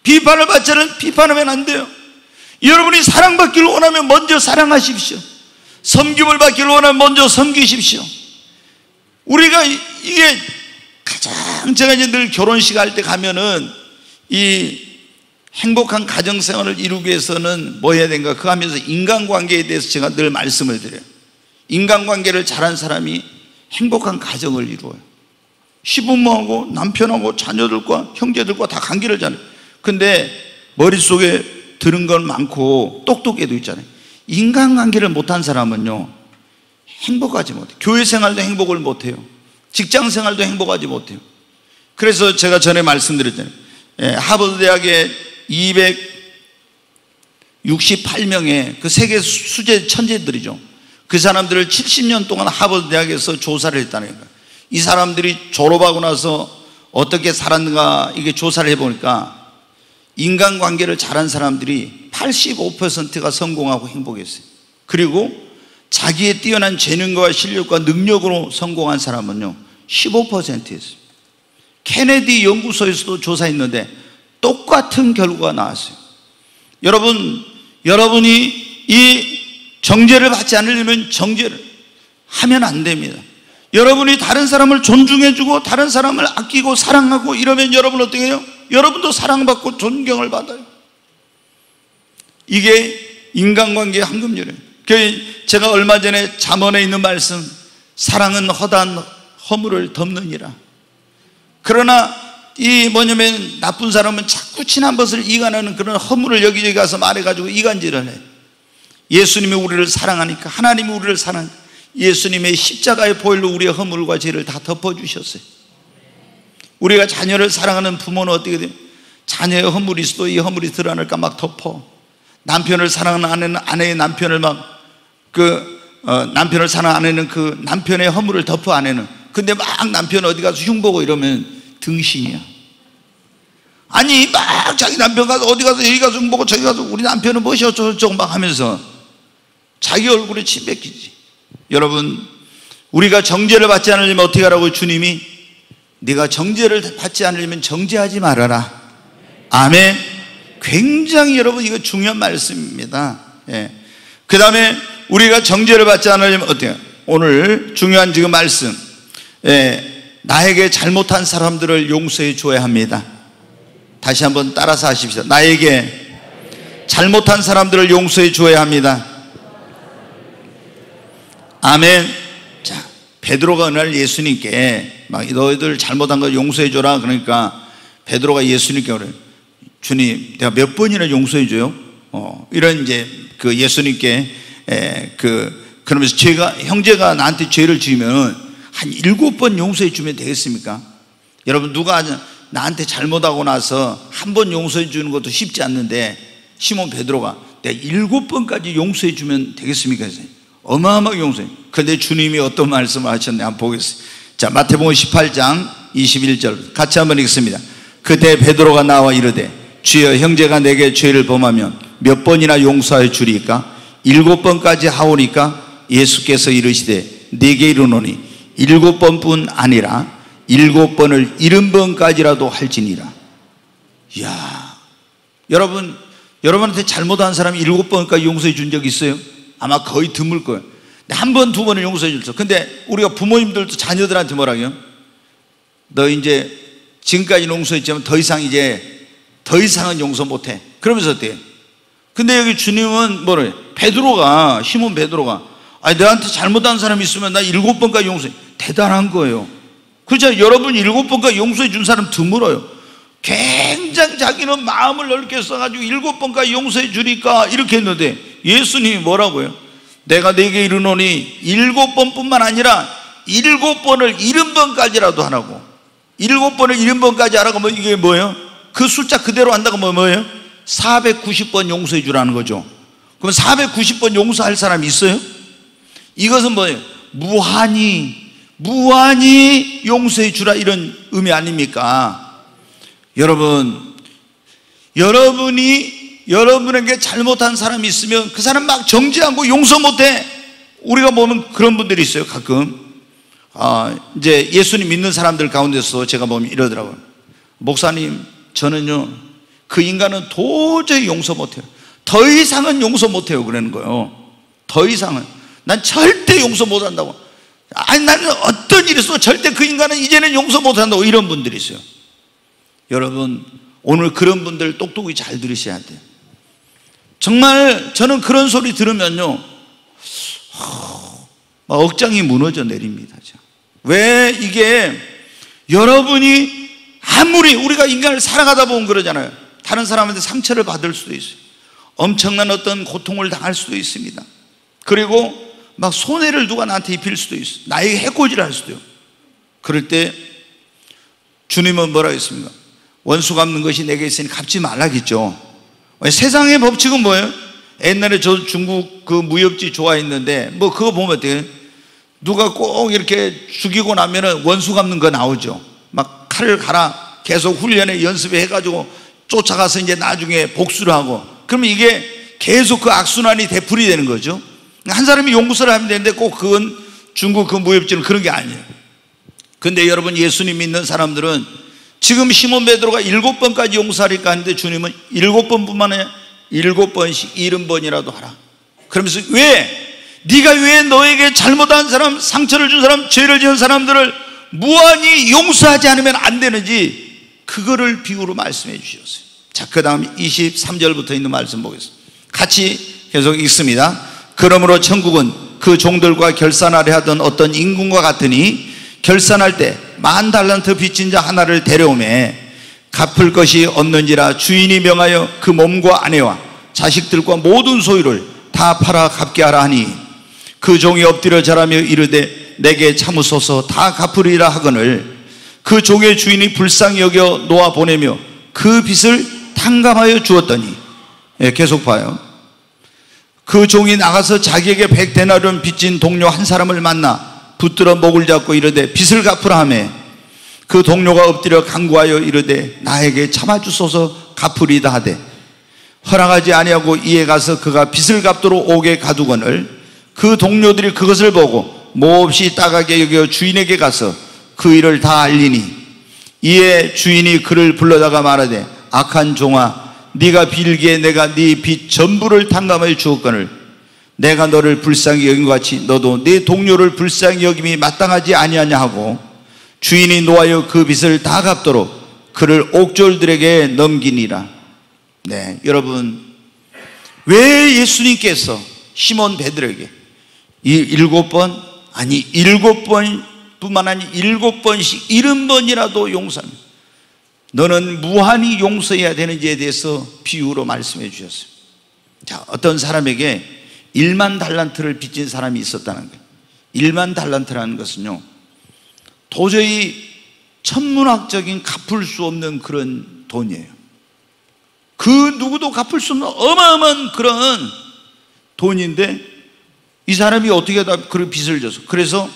비판을 받지 않으면 비판하면 안 돼요. 여러분이 사랑받기를 원하면 먼저 사랑하십시오. 섬김을 받기를 원하면 먼저 섬기십시오. 우리가 이게 가장, 제가 이제 늘 결혼식 할 때 가면은 이 행복한 가정생활을 이루기 위해서는 뭐 해야 되는가, 그거 하면서 인간관계에 대해서 제가 늘 말씀을 드려요. 인간관계를 잘한 사람이 행복한 가정을 이루어요. 시부모하고 남편하고 자녀들과 형제들과 다 관계를 잘해요. 근데 머릿속에 들은 건 많고 똑똑해도 있잖아요. 인간관계를 못한 사람은요, 행복하지 못해요. 교회 생활도 행복을 못해요. 직장 생활도 행복하지 못해요. 그래서 제가 전에 말씀드렸잖아요. 하버드 대학의 268명의 그 세계 수재 천재들이죠. 그 사람들을 70년 동안 하버드 대학에서 조사를 했다는 거예요. 이 사람들이 졸업하고 나서 어떻게 살았는가, 이게 조사를 해보니까 인간관계를 잘한 사람들이 85%가 성공하고 행복했어요. 그리고 자기의 뛰어난 재능과 실력과 능력으로 성공한 사람은요 15%였어요. 케네디 연구소에서도 조사했는데 똑같은 결과가 나왔어요. 여러분이 이 정죄를 받지 않으려면 정죄를 하면 안 됩니다. 여러분이 다른 사람을 존중해주고 다른 사람을 아끼고 사랑하고 이러면 여러분 어떻게 해요? 여러분도 사랑받고 존경을 받아요. 이게 인간관계의 황금률이에요. 제가 얼마 전에 잠언에 있는 말씀, 사랑은 허다한 허물을 덮느니라. 그러나 이 뭐냐면 나쁜 사람은 자꾸 친한 것을 이간하는 그런 허물을 여기저기 가서 말해가지고 이간질을 해. 예수님이 우리를 사랑하니까, 하나님이 우리를 사랑하니까 예수님의 십자가의 보혈로 우리의 허물과 죄를 다 덮어주셨어요. 우리가 자녀를 사랑하는 부모는 어떻게 돼요? 자녀의 허물이 있어도 이 허물이 드러날까 막 덮어. 남편을 사랑하는 아내의 남편을 남편을 사랑하는 아내는 그 남편의 허물을 덮어, 아내는. 근데 막 남편 어디 가서 흉보고 이러면 등신이야. 아니 막 자기 남편 가서 어디 가서 여기 가서 흉보고 저기 가서 우리 남편은 무엇이 어쩌고저쩌고 막 하면서 자기 얼굴에 침 뱉기지. 여러분, 우리가 정죄를 받지 않으려면 어떻게 하라고? 주님이 네가 정죄를 받지 않으려면 정죄하지 말아라. 아멘. 굉장히 여러분 이거 중요한 말씀입니다. 그 다음에 우리가 정죄를 받지 않으려면 어때요? 오늘 중요한 지금 말씀, 나에게 잘못한 사람들을 용서해 줘야 합니다. 다시 한번 따라서 하십시오. 나에게 잘못한 사람들을 용서해 줘야 합니다. 아멘. 자, 베드로가 어느 날 예수님께 막 너희들 잘못한 거 용서해 줘라. 그러니까 베드로가 예수님께 그래요. 주님, 내가 몇 번이나 용서해 줘요? 이런 이제 그 예수님께 그러면서 형제가 나한테 죄를 지으면 한 7번 용서해 주면 되겠습니까? 여러분, 누가 나한테 잘못하고 나서 한 번 용서해 주는 것도 쉽지 않는데 시몬 베드로가 내가 7번까지 용서해 주면 되겠습니까? 어마어마하게 용서해. 그런데 주님이 어떤 말씀을 하셨는지 한번 보겠습니다. 자, 마태복음 18장 21절 같이 한번 읽습니다. 그때 베드로가 나와 이르되 주여, 형제가 내게 죄를 범하면 몇 번이나 용서해 주리까? 7번까지 하오니까? 예수께서 이르시되 네게 이르노니 7번뿐 아니라 7번을 70번까지라도 할지니라. 이야, 여러분한테 잘못한 사람이 7번까지 용서해 준 적 있어요? 아마 거의 드물 거예요. 한 번, 두 번을 용서해 줬어. 근데 우리가 부모님들도 자녀들한테 뭐라고 해요? 너 이제 지금까지 용서했지만 더 이상은 용서 못해. 그러면서 어때요? 근데 여기 주님은 뭐래? 시몬 베드로가 아니, 너한테 잘못한 사람이 있으면 나 7번까지 용서해. 대단한 거예요. 그렇죠? 여러분 7번까지 용서해 준 사람 드물어요. 굉장히 자기는 마음을 넓게 써가지고 7번까지 용서해 주니까 이렇게 했는데 예수님이 뭐라고요? 내가 네게 이르노니 7번뿐만 아니라 7번을 70번까지라도 하라고. 7번을 70번까지 하라고 하면 이게 뭐예요? 그 숫자 그대로 한다고 하면 뭐예요? 490번 용서해 주라는 거죠. 그럼 490번 용서할 사람이 있어요? 이것은 뭐예요? 무한히 용서해 주라, 이런 의미 아닙니까? 여러분에게 잘못한 사람이 있으면 그 사람 막 정죄하고 용서 못해. 우리가 보면 그런 분들이 있어요. 가끔 이제 예수님 믿는 사람들 가운데서 제가 보면 이러더라고요. 목사님, 저는요 그 인간은 도저히 용서 못해요. 더 이상은 용서 못해요. 그러는 거예요. 더 이상은 난 절대 용서 못한다고. 아니, 나는 어떤 일이 있어도 절대 그 인간은 이제는 용서 못한다고. 이런 분들이 있어요. 여러분, 오늘 그런 분들 똑똑히 잘 들으셔야 돼요. 정말 저는 그런 소리 들으면요 억장이 무너져 내립니다. 왜? 이게 여러분이 아무리 우리가 인간을 살아가다 보면 그러잖아요. 다른 사람한테 상처를 받을 수도 있어요. 엄청난 어떤 고통을 당할 수도 있습니다. 그리고 막 손해를 누가 나한테 입힐 수도 있어요. 나에게 해코지를 할 수도요. 그럴 때 주님은 뭐라고 했습니까? 원수 갚는 것이 내게 있으니 갚지 말라겠죠. 세상의 법칙은 뭐예요? 옛날에 저 중국 그 무협지 좋아했는데 뭐 그거 보면 어때요? 누가 꼭 이렇게 죽이고 나면은 원수 갚는 거 나오죠. 막 칼을 갈아 계속 훈련에 연습해 가지고 쫓아가서 이제 나중에 복수를 하고, 그러면 이게 계속 그 악순환이 되풀이 되는 거죠. 한 사람이 용서를 하면 되는데 꼭 그건 중국 그 무협지는 그런 게 아니에요. 근데 여러분, 예수님 믿는 사람들은 지금 시몬 베드로가 7번까지 용서하리까 하는데 주님은 7번뿐만 아니라 7번씩 70번이라도 하라. 그러면서 네가 왜 너에게 잘못한 사람, 상처를 준 사람, 죄를 지은 사람들을 무한히 용서하지 않으면 안 되는지, 그거를 비유로 말씀해 주셨어요. 자, 그 다음 23절부터 있는 말씀 보겠습니다. 같이 계속 읽습니다. 그러므로 천국은 그 종들과 결산하려 하던 어떤 임금과 같으니 결산할 때 10,000달란트 빚진 자 하나를 데려오매 갚을 것이 없는지라 주인이 명하여 그 몸과 아내와 자식들과 모든 소유를 다 팔아 갚게 하라 하니, 그 종이 엎드려 절하며 이르되 내게 참으소서 다 갚으리라 하거늘 그 종의 주인이 불쌍히 여겨 놓아 보내며 그 빚을 탕감하여 주었더니, 계속 봐요. 그 종이 나가서 자기에게 100데나리온 빚진 동료 한 사람을 만나 붙들어 목을 잡고 이르되 빚을 갚으라 하매 그 동료가 엎드려 간구하여 이르되 나에게 참아주소서 갚으리다 하되 허락하지 아니하고 이에 가서 그가 빚을 갚도록 옥에 가두거늘 그 동료들이 그것을 보고 몹시 따가게 여겨 주인에게 가서 그 일을 다 알리니, 이에 주인이 그를 불러다가 말하되 악한 종아, 네가 빌기에 내가 네 빚 전부를 탕감하여 주었거늘 내가 너를 불쌍히 여긴 것 같이 너도 네 동료를 불쌍히 여김이 마땅하지 아니하냐 하고, 주인이 노하여 그 빚을 다 갚도록 그를 옥졸들에게 넘기니라. 네, 여러분, 왜 예수님께서 시몬 베드로에게 이 7번, 아니 7번뿐만 아니라 7번씩 70번이라도 용서하면 너는 무한히 용서해야 되는지에 대해서 비유로 말씀해 주셨어요. 자, 어떤 사람에게 10,000달란트를 빚진 사람이 있었다는 거예요. 10,000달란트라는 것은요, 도저히 천문학적인 갚을 수 없는 그런 돈이에요. 그 누구도 갚을 수 없는 어마어마한 그런 돈인데 이 사람이 어떻게 다 그 빚을 졌어. 그래서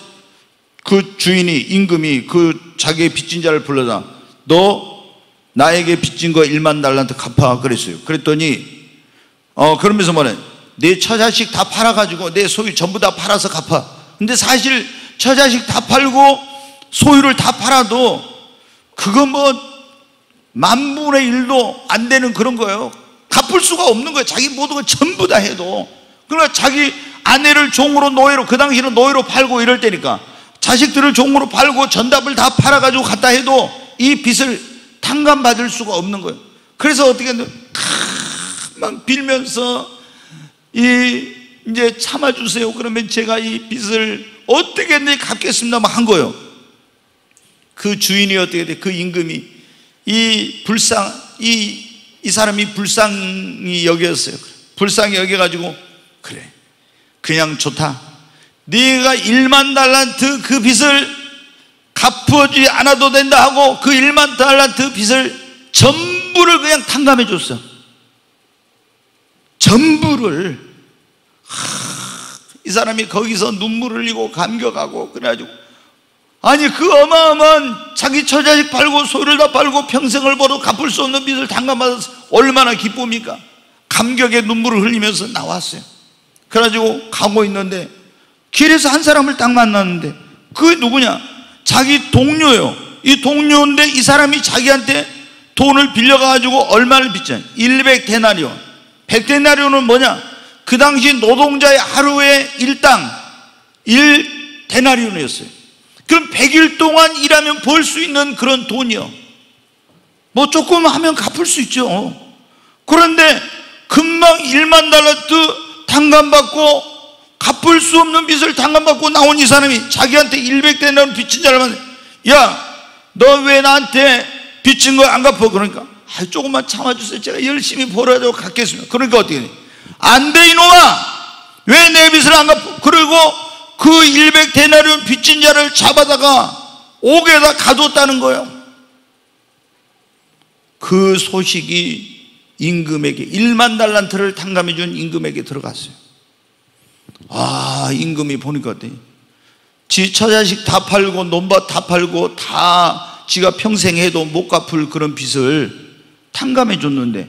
그 주인이, 임금이 그 자기의 빚진 자를 불러다 너 나에게 빚진 거 10,000달란트 갚아 그랬어요. 그랬더니 그러면서 뭐래, 내 처자식 다 팔아가지고 내 소유 전부 다 팔아서 갚아. 근데 사실 처자식 다 팔고 소유를 다 팔아도 그거 뭐 10,000분의 1도 안 되는 그런 거예요. 갚을 수가 없는 거예요. 자기 모든 걸 전부 다 해도. 그러니까 자기 아내를 종으로, 노예로, 그 당시에는 노예로 팔고 이럴 때니까 자식들을 종으로 팔고 전답을 다 팔아가지고 갖다 해도 이 빚을 탕감받을 수가 없는 거예요. 그래서 어떻게 했는데 막 빌면서 이제 참아주세요. 그러면 제가 이 빚을 어떻게든 갚겠습니다. 막 한 거예요. 그 주인이 어떻게 돼? 그 임금이 이 사람이 불쌍히 여겼어요. 불쌍히 여겨가지고 그래, 그냥 좋다. 네가 10,000달란트 그 빚을 갚아주지 않아도 된다 하고 그 10,000달란트 빚을 전부를 그냥 탕감해 줬어. 전부를 이 사람이 거기서 눈물을 흘리고 감격하고 그래가지고 아니 그 어마어마한 자기 처자식 팔고 소유를 다 팔고 평생을 벌어 갚을 수 없는 빚을 당감받아서 얼마나 기쁩니까? 감격의 눈물을 흘리면서 나왔어요. 그래가지고 가고 있는데 길에서 한 사람을 딱 만났는데 그게 누구냐? 자기 동료예요. 이 동료인데 이 사람이 자기한테 돈을 빌려가지고 얼마를 빚잖아요. 100데나리온. 100데나리온은 뭐냐? 그 당시 노동자의 하루의 일당 1데나리온이었어요. 그럼 100일 동안 일하면 벌 수 있는 그런 돈이요. 뭐 조금 하면 갚을 수 있죠. 그런데 금방 1만 달러트 당감받고 갚을 수 없는 빚을 당감받고 나온 이 사람이 자기한테 100데나리온 빚진 자를 만나, 야, 너 왜 나한테 빚진 거 안 갚아? 그러니까 조금만 참아주세요. 제가 열심히 벌어가지고 갚겠습니다. 그러니까 어떻게 해? 안 돼 이놈아, 왜 내 빚을 안 갚아? 그리고 그 100데나리온 빚진 자를 잡아다가 옥에다 가뒀다는 거예요. 그 소식이 임금에게 1만 달란트를 탕감해 준 임금에게 들어갔어요. 아, 임금이 보니까 어때? 지 처자식 다 팔고 논밭 다 팔고 다 지가 평생 해도 못 갚을 그런 빚을 탕감해 줬는데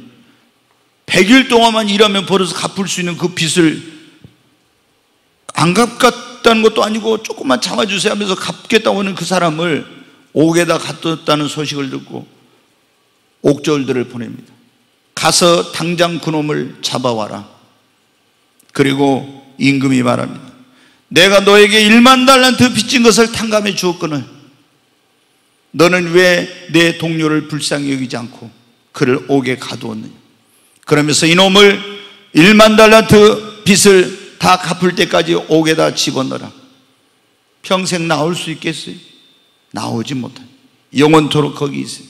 100일 동안만 일하면 벌어서 갚을 수 있는 그 빚을 안 갚겠다는 것도 아니고 조금만 참아주세요 하면서 갚겠다고 하는 그 사람을 옥에다 가뒀다는 소식을 듣고 옥졸들을 보냅니다. 가서 당장 그놈을 잡아와라. 그리고 임금이 말합니다. 내가 너에게 1만 달란트 빚진 것을 탕감해 주었거늘 너는 왜 내 동료를 불쌍히 여기지 않고 그를 옥에 가두었느냐. 그러면서 이놈을 1만 달란트 빚을 다 갚을 때까지 옥에다 집어넣어라. 평생 나올 수 있겠어요? 나오지 못한 영원토록 거기 있어요.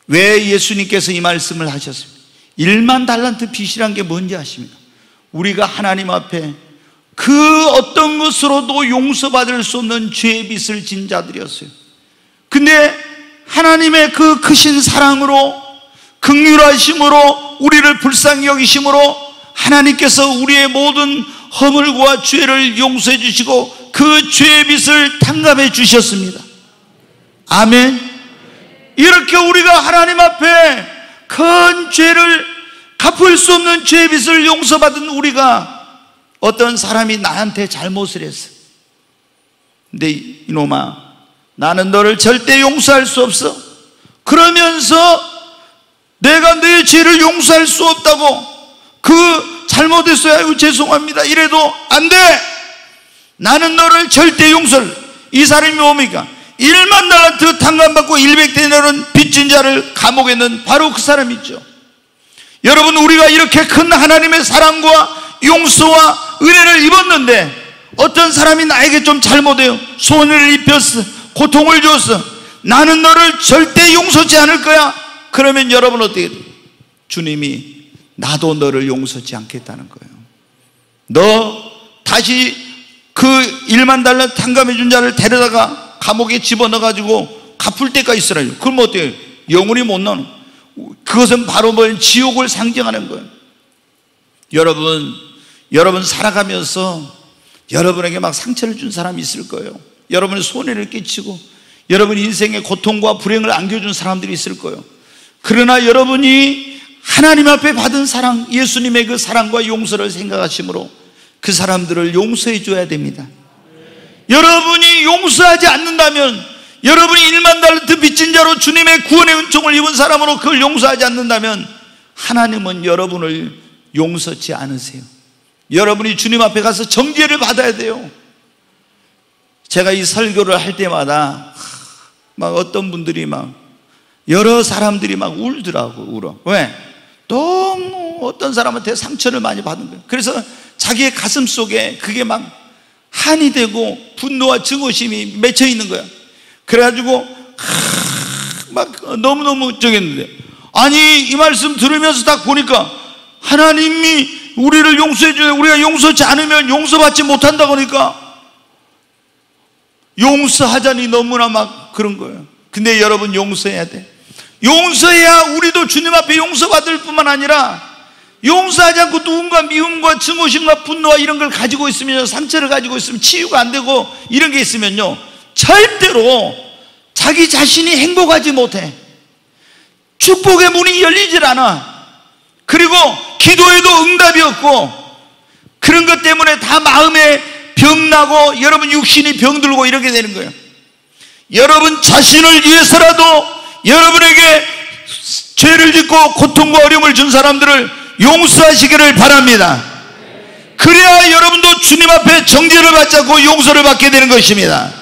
왜 예수님께서 이 말씀을 하셨습니까? 1만 달란트 빚이란 게 뭔지 아십니까? 우리가 하나님 앞에 그 어떤 것으로도 용서받을 수 없는 죄의 빚을 진 자들이었어요. 근데 하나님의 그 크신 사랑으로 긍휼하심으로 우리를 불쌍히 여기심으로 하나님께서 우리의 모든 허물과 죄를 용서해 주시고 그 죄의 빚을 탕감해 주셨습니다. 아멘. 이렇게 우리가 하나님 앞에 큰 죄를 갚을 수 없는 죄의 빚을 용서받은 우리가 어떤 사람이 나한테 잘못을 했어. 근데 이놈아, 나는 너를 절대 용서할 수 없어. 그러면서 내가 내 죄를 용서할 수 없다고 그 잘못했어요. 아이고 죄송합니다. 이래도 안 돼. 나는 너를 절대 용서를. 이 사람이 뭡니까? 1만 달란트 탕감받고 100데나리온 빚진 자를 감옥에 넣은 바로 그 사람이죠. 여러분, 우리가 이렇게 큰 하나님의 사랑과 용서와 은혜를 입었는데 어떤 사람이 나에게 좀 잘못해요. 손해를 입혔어. 고통을 줬어. 나는 너를 절대 용서치 않을 거야. 그러면 여러분 어떻게 돼요? 주님이 나도 너를 용서치 않겠다는 거예요. 너 다시 그 1만 달러 탕감해 준 자를 데려다가 감옥에 집어넣어가지고 갚을 때까지 있으라요. 그럼 어때요? 영원히 못 나오는. 그것은 바로 뭐 지옥을 상징하는 거예요. 여러분 살아가면서 여러분에게 막 상처를 준 사람이 있을 거예요. 여러분의 손해를 끼치고 여러분 인생의 고통과 불행을 안겨준 사람들이 있을 거예요. 그러나 여러분이 하나님 앞에 받은 사랑, 예수님의 그 사랑과 용서를 생각하심으로 그 사람들을 용서해 줘야 됩니다. 여러분이 용서하지 않는다면, 여러분이 1만 달란트 빚진 자로 주님의 구원의 은총을 입은 사람으로 그걸 용서하지 않는다면 하나님은 여러분을 용서치 않으세요. 여러분이 주님 앞에 가서 정죄를 받아야 돼요. 제가 이 설교를 할 때마다 막 어떤 분들이 막 여러 사람들이 막 울더라고. 울어. 왜? 너무 어떤 사람한테 상처를 많이 받은 거예요. 그래서 자기의 가슴 속에 그게 막 한이 되고 분노와 증오심이 맺혀 있는 거야. 그래가지고 막 너무너무 정했는데, 아니 이 말씀 들으면서 딱 보니까 하나님이 우리를 용서해 주는데 우리가 용서하지 않으면 용서받지 못한다고 하니까 용서하자니 너무나 막 그런 거예요. 근데 여러분, 용서해야 돼. 용서해야 우리도 주님 앞에 용서받을 뿐만 아니라 용서하지 않고 누군가 미움과 증오심과 분노와 이런 걸 가지고 있으면, 상처를 가지고 있으면, 치유가 안 되고 이런 게 있으면요, 절대로 자기 자신이 행복하지 못해. 축복의 문이 열리질 않아. 그리고 기도에도 응답이 없고, 그런 것 때문에 다 마음에 병나고 여러분 육신이 병들고 이렇게 되는 거예요. 여러분 자신을 위해서라도 여러분에게 죄를 짓고 고통과 어려움을 준 사람들을 용서하시기를 바랍니다. 그래야 여러분도 주님 앞에 정죄를 받지 않고 용서를 받게 되는 것입니다.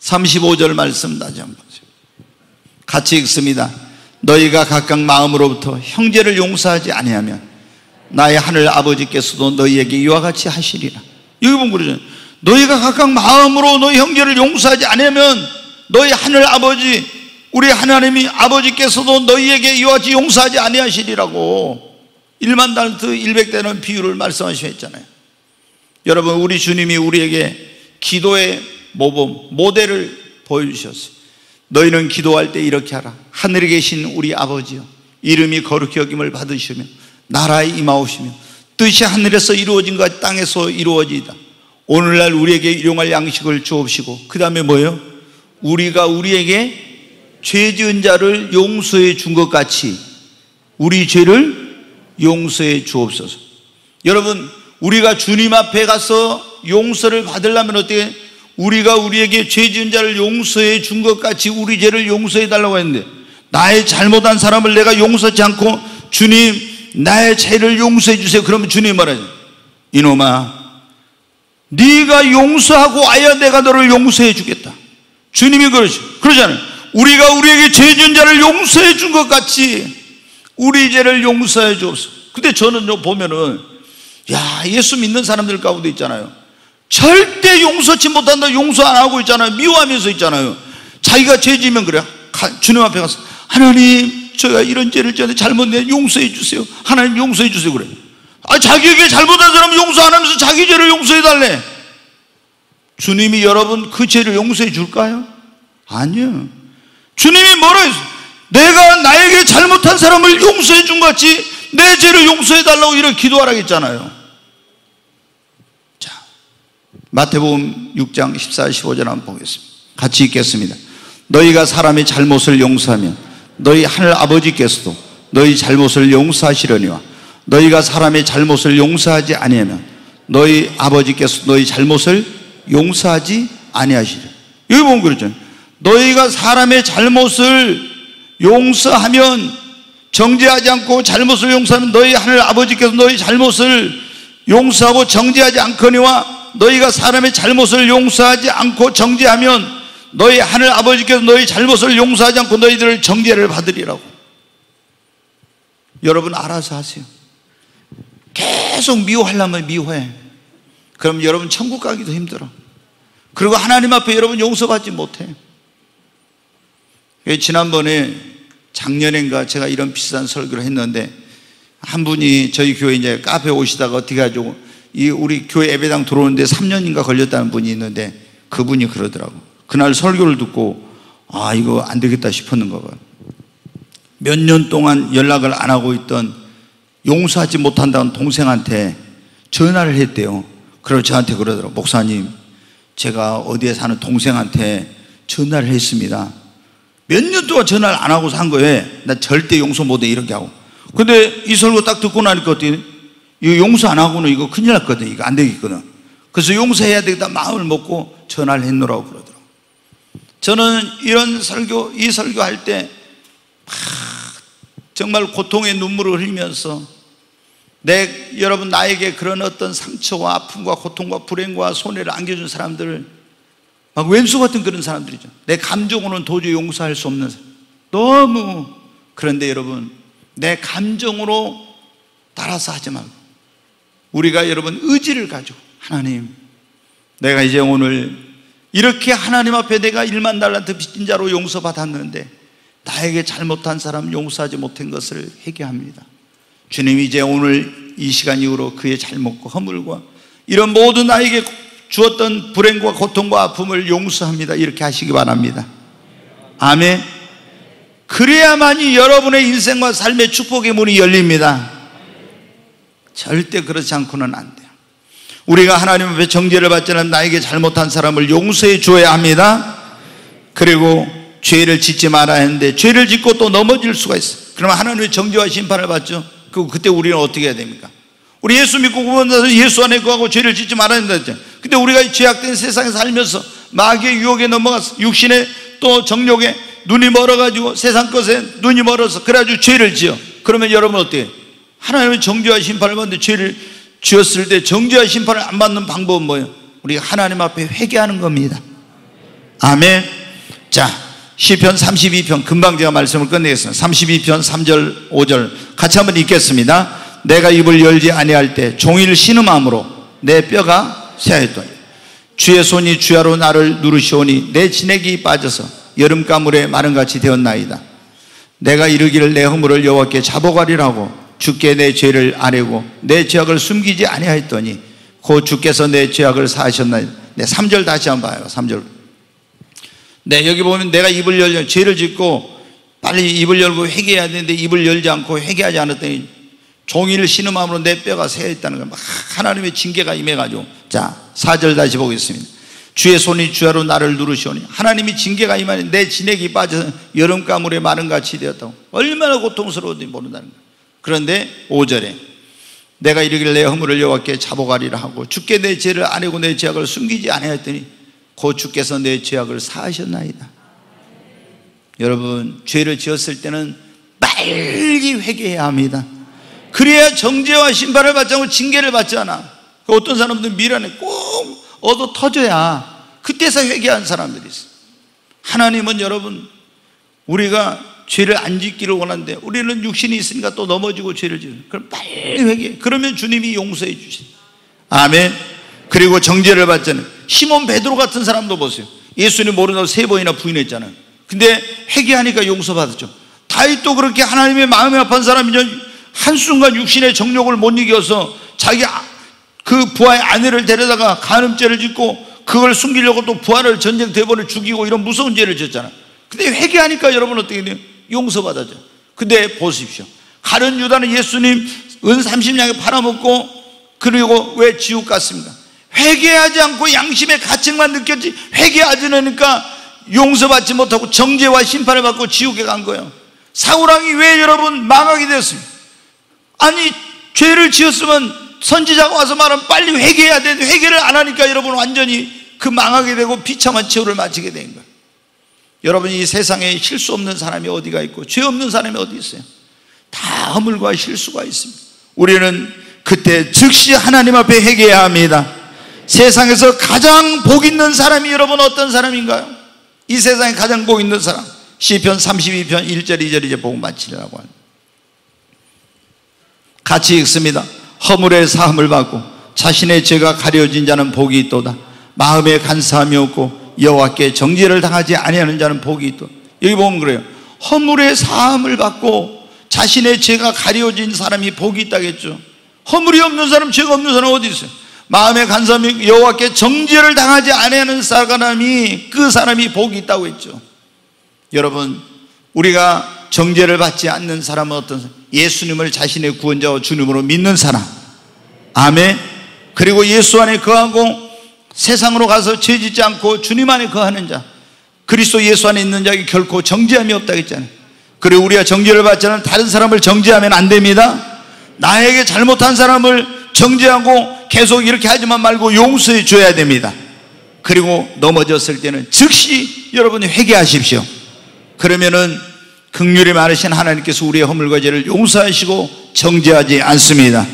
35절 말씀 다시 한번 보세요. 같이 읽습니다. 너희가 각각 마음으로부터 형제를 용서하지 아니하면 나의 하늘 아버지께서도 너희에게 이와 같이 하시리라. 여기 보면 그러죠. 너희가 각각 마음으로 너희 형제를 용서하지 않으면 너희 하늘 아버지, 우리 하나님이 아버지께서도 너희에게 이와 같이 용서하지 아니하시리라고 1만 달란트 100대는 비유를 말씀하셨잖아요. 여러분, 우리 주님이 우리에게 기도의 모범, 모델을 보여주셨어요. 너희는 기도할 때 이렇게 하라. 하늘에 계신 우리 아버지여, 이름이 거룩히 여김을 받으시며 나라에 임하오시며 뜻이 하늘에서 이루어진 것 땅에서 이루어지이다. 오늘날 우리에게 일용할 양식을 주옵시고, 그 다음에 뭐예요? 우리가 우리에게 죄 지은 자를 용서해 준 것 같이 우리 죄를 용서해 주옵소서. 여러분, 우리가 주님 앞에 가서 용서를 받으려면 어떻게? 우리가 우리에게 죄 지은 자를 용서해 준 것 같이 우리 죄를 용서해 달라고 했는데, 나의 잘못한 사람을 내가 용서하지 않고 주님 나의 죄를 용서해 주세요. 그러면 주님이 말하죠. 이놈아, 네가 용서하고 와야 내가 너를 용서해 주겠다. 주님이 그러잖아요. 우리가 우리에게 죄 지은 자를 용서해 준 것 같이 우리 죄를 용서해 주옵소서. 근데 저는 보면은, 야, 예수 믿는 사람들 가운데 있잖아요, 절대 용서치 못한다, 용서 안 하고 있잖아요. 미워하면서 있잖아요. 자기가 죄 지으면 그래. 주님 앞에 가서 하나님, 제가 이런 죄를 지었는데 잘못내 용서해 주세요. 하나님 용서해 주세요 그래. 자기에게 잘못한 사람은 용서 안 하면서 자기 죄를 용서해 달래. 주님이 여러분 그 죄를 용서해 줄까요? 아니요. 주님이 뭐라 했어요? 내가 나에게 잘못한 사람을 용서해 준 것 같이 내 죄를 용서해 달라고 이렇게 기도하라고 했잖아요. 자, 마태복음 6장 14, 15절 한번 보겠습니다. 같이 읽겠습니다. 너희가 사람의 잘못을 용서하면 너희 하늘 아버지께서도 너희 잘못을 용서하시려니와 너희가 사람의 잘못을 용서하지 아니하면 너희 아버지께서 너희 잘못을 용서하지 아니하시리라. 여기 보면 그렇죠. 너희가 사람의 잘못을 용서하면, 정죄하지 않고 잘못을 용서하면 너희 하늘 아버지께서 너희 잘못을 용서하고 정죄하지 않거니와 너희가 사람의 잘못을 용서하지 않고 정죄하면 너희 하늘 아버지께서 너희 잘못을 용서하지 않고 너희들을 정죄를 받으리라고. 여러분 알아서 하세요. 계속 미워하려면 미워해. 그럼 여러분 천국 가기도 힘들어. 그리고 하나님 앞에 여러분 용서받지 못해. 지난번에 작년인가 제가 이런 비슷한 설교를 했는데, 한 분이 저희 교회 이제 카페 오시다가 어떻게 가지고 우리 교회 예배당 들어오는데 3년인가 걸렸다는 분이 있는데, 그분이 그러더라고. 그날 설교를 듣고 이거 안 되겠다 싶었는가 봐요. 몇 년 동안 연락을 안 하고 있던 용서하지 못한다는 동생한테 전화를 했대요. 그리고 저한테 그러더라고. 목사님, 제가 어디에 사는 동생한테 전화를 했습니다. 몇 년 동안 전화를 안 하고서 한 거예요. 나 절대 용서 못해 이렇게 하고. 근데 이 설교 딱 듣고 나니까 어떻게, 이거 용서 안 하고는 이거 큰일 났거든. 이거 안 되겠거든. 그래서 용서해야 되겠다 마음을 먹고 전화를 했노라고 그러더라고. 저는 이런 설교, 이 설교할 때 정말 고통의 눈물을 흘리면서 여러분 나에게 그런 어떤 상처와 아픔과 고통과 불행과 손해를 안겨준 사람들, 막 왼수 같은 그런 사람들이죠. 내 감정으로는 도저히 용서할 수 없는 사람. 너무. 그런데 여러분, 내 감정으로 따라서 하지 말고 우리가 여러분 의지를 가지고, 하나님, 내가 이제 오늘 이렇게 하나님 앞에 내가 1만 달란트 빚진 자로 용서받았는데 나에게 잘못한 사람 용서하지 못한 것을 회개합니다. 주님이 이제 오늘 이 시간 이후로 그의 잘못과 허물과 이런 모든 나에게 주었던 불행과 고통과 아픔을 용서합니다. 이렇게 하시기 바랍니다. 아멘. 그래야만이 여러분의 인생과 삶의 축복의 문이 열립니다. 절대 그렇지 않고는 안 돼요. 우리가 하나님 앞에 정죄를 받자면 나에게 잘못한 사람을 용서해 줘야 합니다. 그리고 죄를 짓지 말아야 하는데 죄를 짓고 또 넘어질 수가 있어요. 그러면 하나님의 정죄와 심판을 받죠. 그때 우리는 어떻게 해야 됩니까? 우리 예수 믿고 구원받아서 예수 안에 거하고 죄를 짓지 말아야 된다 했죠. 근데 우리가 죄악된 세상에 살면서 마귀의 유혹에 넘어가서 육신의 또 정욕에 눈이 멀어가지고 세상 것에 눈이 멀어서 그래가지고 죄를 지어. 그러면 여러분 어떻게 해요? 하나님의 정죄와 심판을 받는데 죄를 지었을 때 정죄와 심판을 안 받는 방법은 뭐예요? 우리가 하나님 앞에 회개하는 겁니다. 아멘. 자, 시편 32편 금방 제가 말씀을 끝내겠습니다. 32편 3절 5절 같이 한번 읽겠습니다. 내가 입을 열지 아니할 때 종일 신음함으로 내 뼈가 쇠하였더니 주의 손이 주야로 나를 누르시오니 내 진액이 빠져서 여름가물에 마른같이 되었나이다. 내가 이르기를 내 허물을 여호와께 자복하리라고 주께 내 죄를 아뢰고 내 죄악을 숨기지 아니하였더니 곧 주께서 내 죄악을 사하셨나이다. 네, 3절 다시 한번 봐요. 3절. 네, 여기 보면 내가 입을 열려 죄를 짓고 빨리 입을 열고 회개해야 되는데 입을 열지 않고 회개하지 않았더니 종일 신음함으로 내 뼈가 새어있다는 거예요. 하나님의 징계가 임해가지고. 자, 4절 다시 보겠습니다. 주의 손이 주야로 나를 누르시오니 하나님이 징계가 임하니 내 진액이 빠져서 여름가물에 마른같이 되었다고. 얼마나 고통스러운지 모른다는 거예요. 그런데 5절에 내가 이르기를 내 허물을 여호와께 자복하리라 하고 주께 내 죄를 아뢰고 내 죄악을 숨기지 아니하였더니 곧 주께서 내 죄악을 사하셨나이다. 여러분, 죄를 지었을 때는 빨리 회개해야 합니다. 그래야 정죄와 심판을 받지 않고 징계를 받지 않아. 어떤 사람들은 미련에 꼭 얻어 터져야 그때서 회개한 사람들이 있어요. 하나님은 여러분, 우리가 죄를 안 짓기를 원하는데 우리는 육신이 있으니까 또 넘어지고 죄를 지어요. 그럼 빨리 회개해. 그러면 주님이 용서해 주시죠. 아멘. 그리고 정죄를 받잖아요. 시몬 베드로 같은 사람도 보세요. 예수님 모른다고 3번이나 부인했잖아요. 근데 회개하니까 용서받았죠. 다윗도 그렇게 하나님의 마음이 아픈 사람이죠. 한순간 육신의 정욕을 못 이겨서 자기 그 부하의 아내를 데려다가 간음죄를 짓고 그걸 숨기려고 또 부하를 전쟁 대번에 죽이고 이런 무서운 죄를 지었잖아요. 근데 회개하니까 여러분 어떻게 돼요? 용서받았죠. 근데 보십시오. 가룟 유다는 예수님 은 30냥에 팔아먹고 그리고 왜 지옥 갔습니까? 회개하지 않고 양심의 가책만 느꼈지 회개하지 않으니까 용서받지 못하고 정죄와 심판을 받고 지옥에 간 거예요. 사울왕이 왜 여러분 망하게 됐습니까? 아니, 죄를 지었으면 선지자가 와서 말하면 빨리 회개해야 되는데 회개를 안 하니까 여러분 완전히 그 망하게 되고 비참한 최후를 마치게 된 거예요. 여러분, 이 세상에 실수 없는 사람이 어디가 있고 죄 없는 사람이 어디 있어요? 다 허물과 실수가 있습니다. 우리는 그때 즉시 하나님 앞에 회개해야 합니다. 세상에서 가장 복 있는 사람이 여러분 어떤 사람인가요? 이 세상에 가장 복 있는 사람, 시편 32편 1절 2절 이제 복음 마치려고 합니다. 같이 읽습니다. 허물의 사함을 받고 자신의 죄가 가려진 자는 복이 있도다. 마음에 간사함이 없고 여호와께 정죄를 당하지 아니하는 자는 복이 있도다. 여기 보면 그래요. 허물의 사함을 받고 자신의 죄가 가려진 사람이 복이 있다겠죠. 허물이 없는 사람, 죄가 없는 사람 어디 있어요? 마음에 간사함이 여호와께 정죄를 당하지 아니하는 사람이 그 사람이 복이 있다고 했죠. 여러분, 우리가 정죄를 받지 않는 사람은 어떤 사람? 예수님을 자신의 구원자와 주님으로 믿는 사람. 아멘. 그리고 예수 안에 거하고 세상으로 가서 죄 짓지 않고 주님 안에 거하는 자, 그리스도 예수 안에 있는 자에게 결코 정죄함이 없다고 했잖아요. 그리고 우리가 정죄를 받지 않은 다른 사람을 정죄하면 안 됩니다. 나에게 잘못한 사람을 정죄하고 계속 이렇게 하지만 말고 용서해 줘야 됩니다. 그리고 넘어졌을 때는 즉시 여러분이 회개하십시오. 그러면은 긍휼이 많으신 하나님께서 우리의 허물과 죄를 용서하시고 정죄하지 않습니다.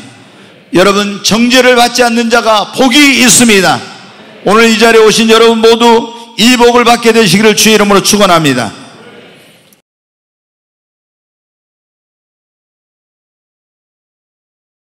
여러분, 정죄를 받지 않는 자가 복이 있습니다. 오늘 이 자리에 오신 여러분 모두 이 복을 받게 되시기를 주의 이름으로 축원합니다.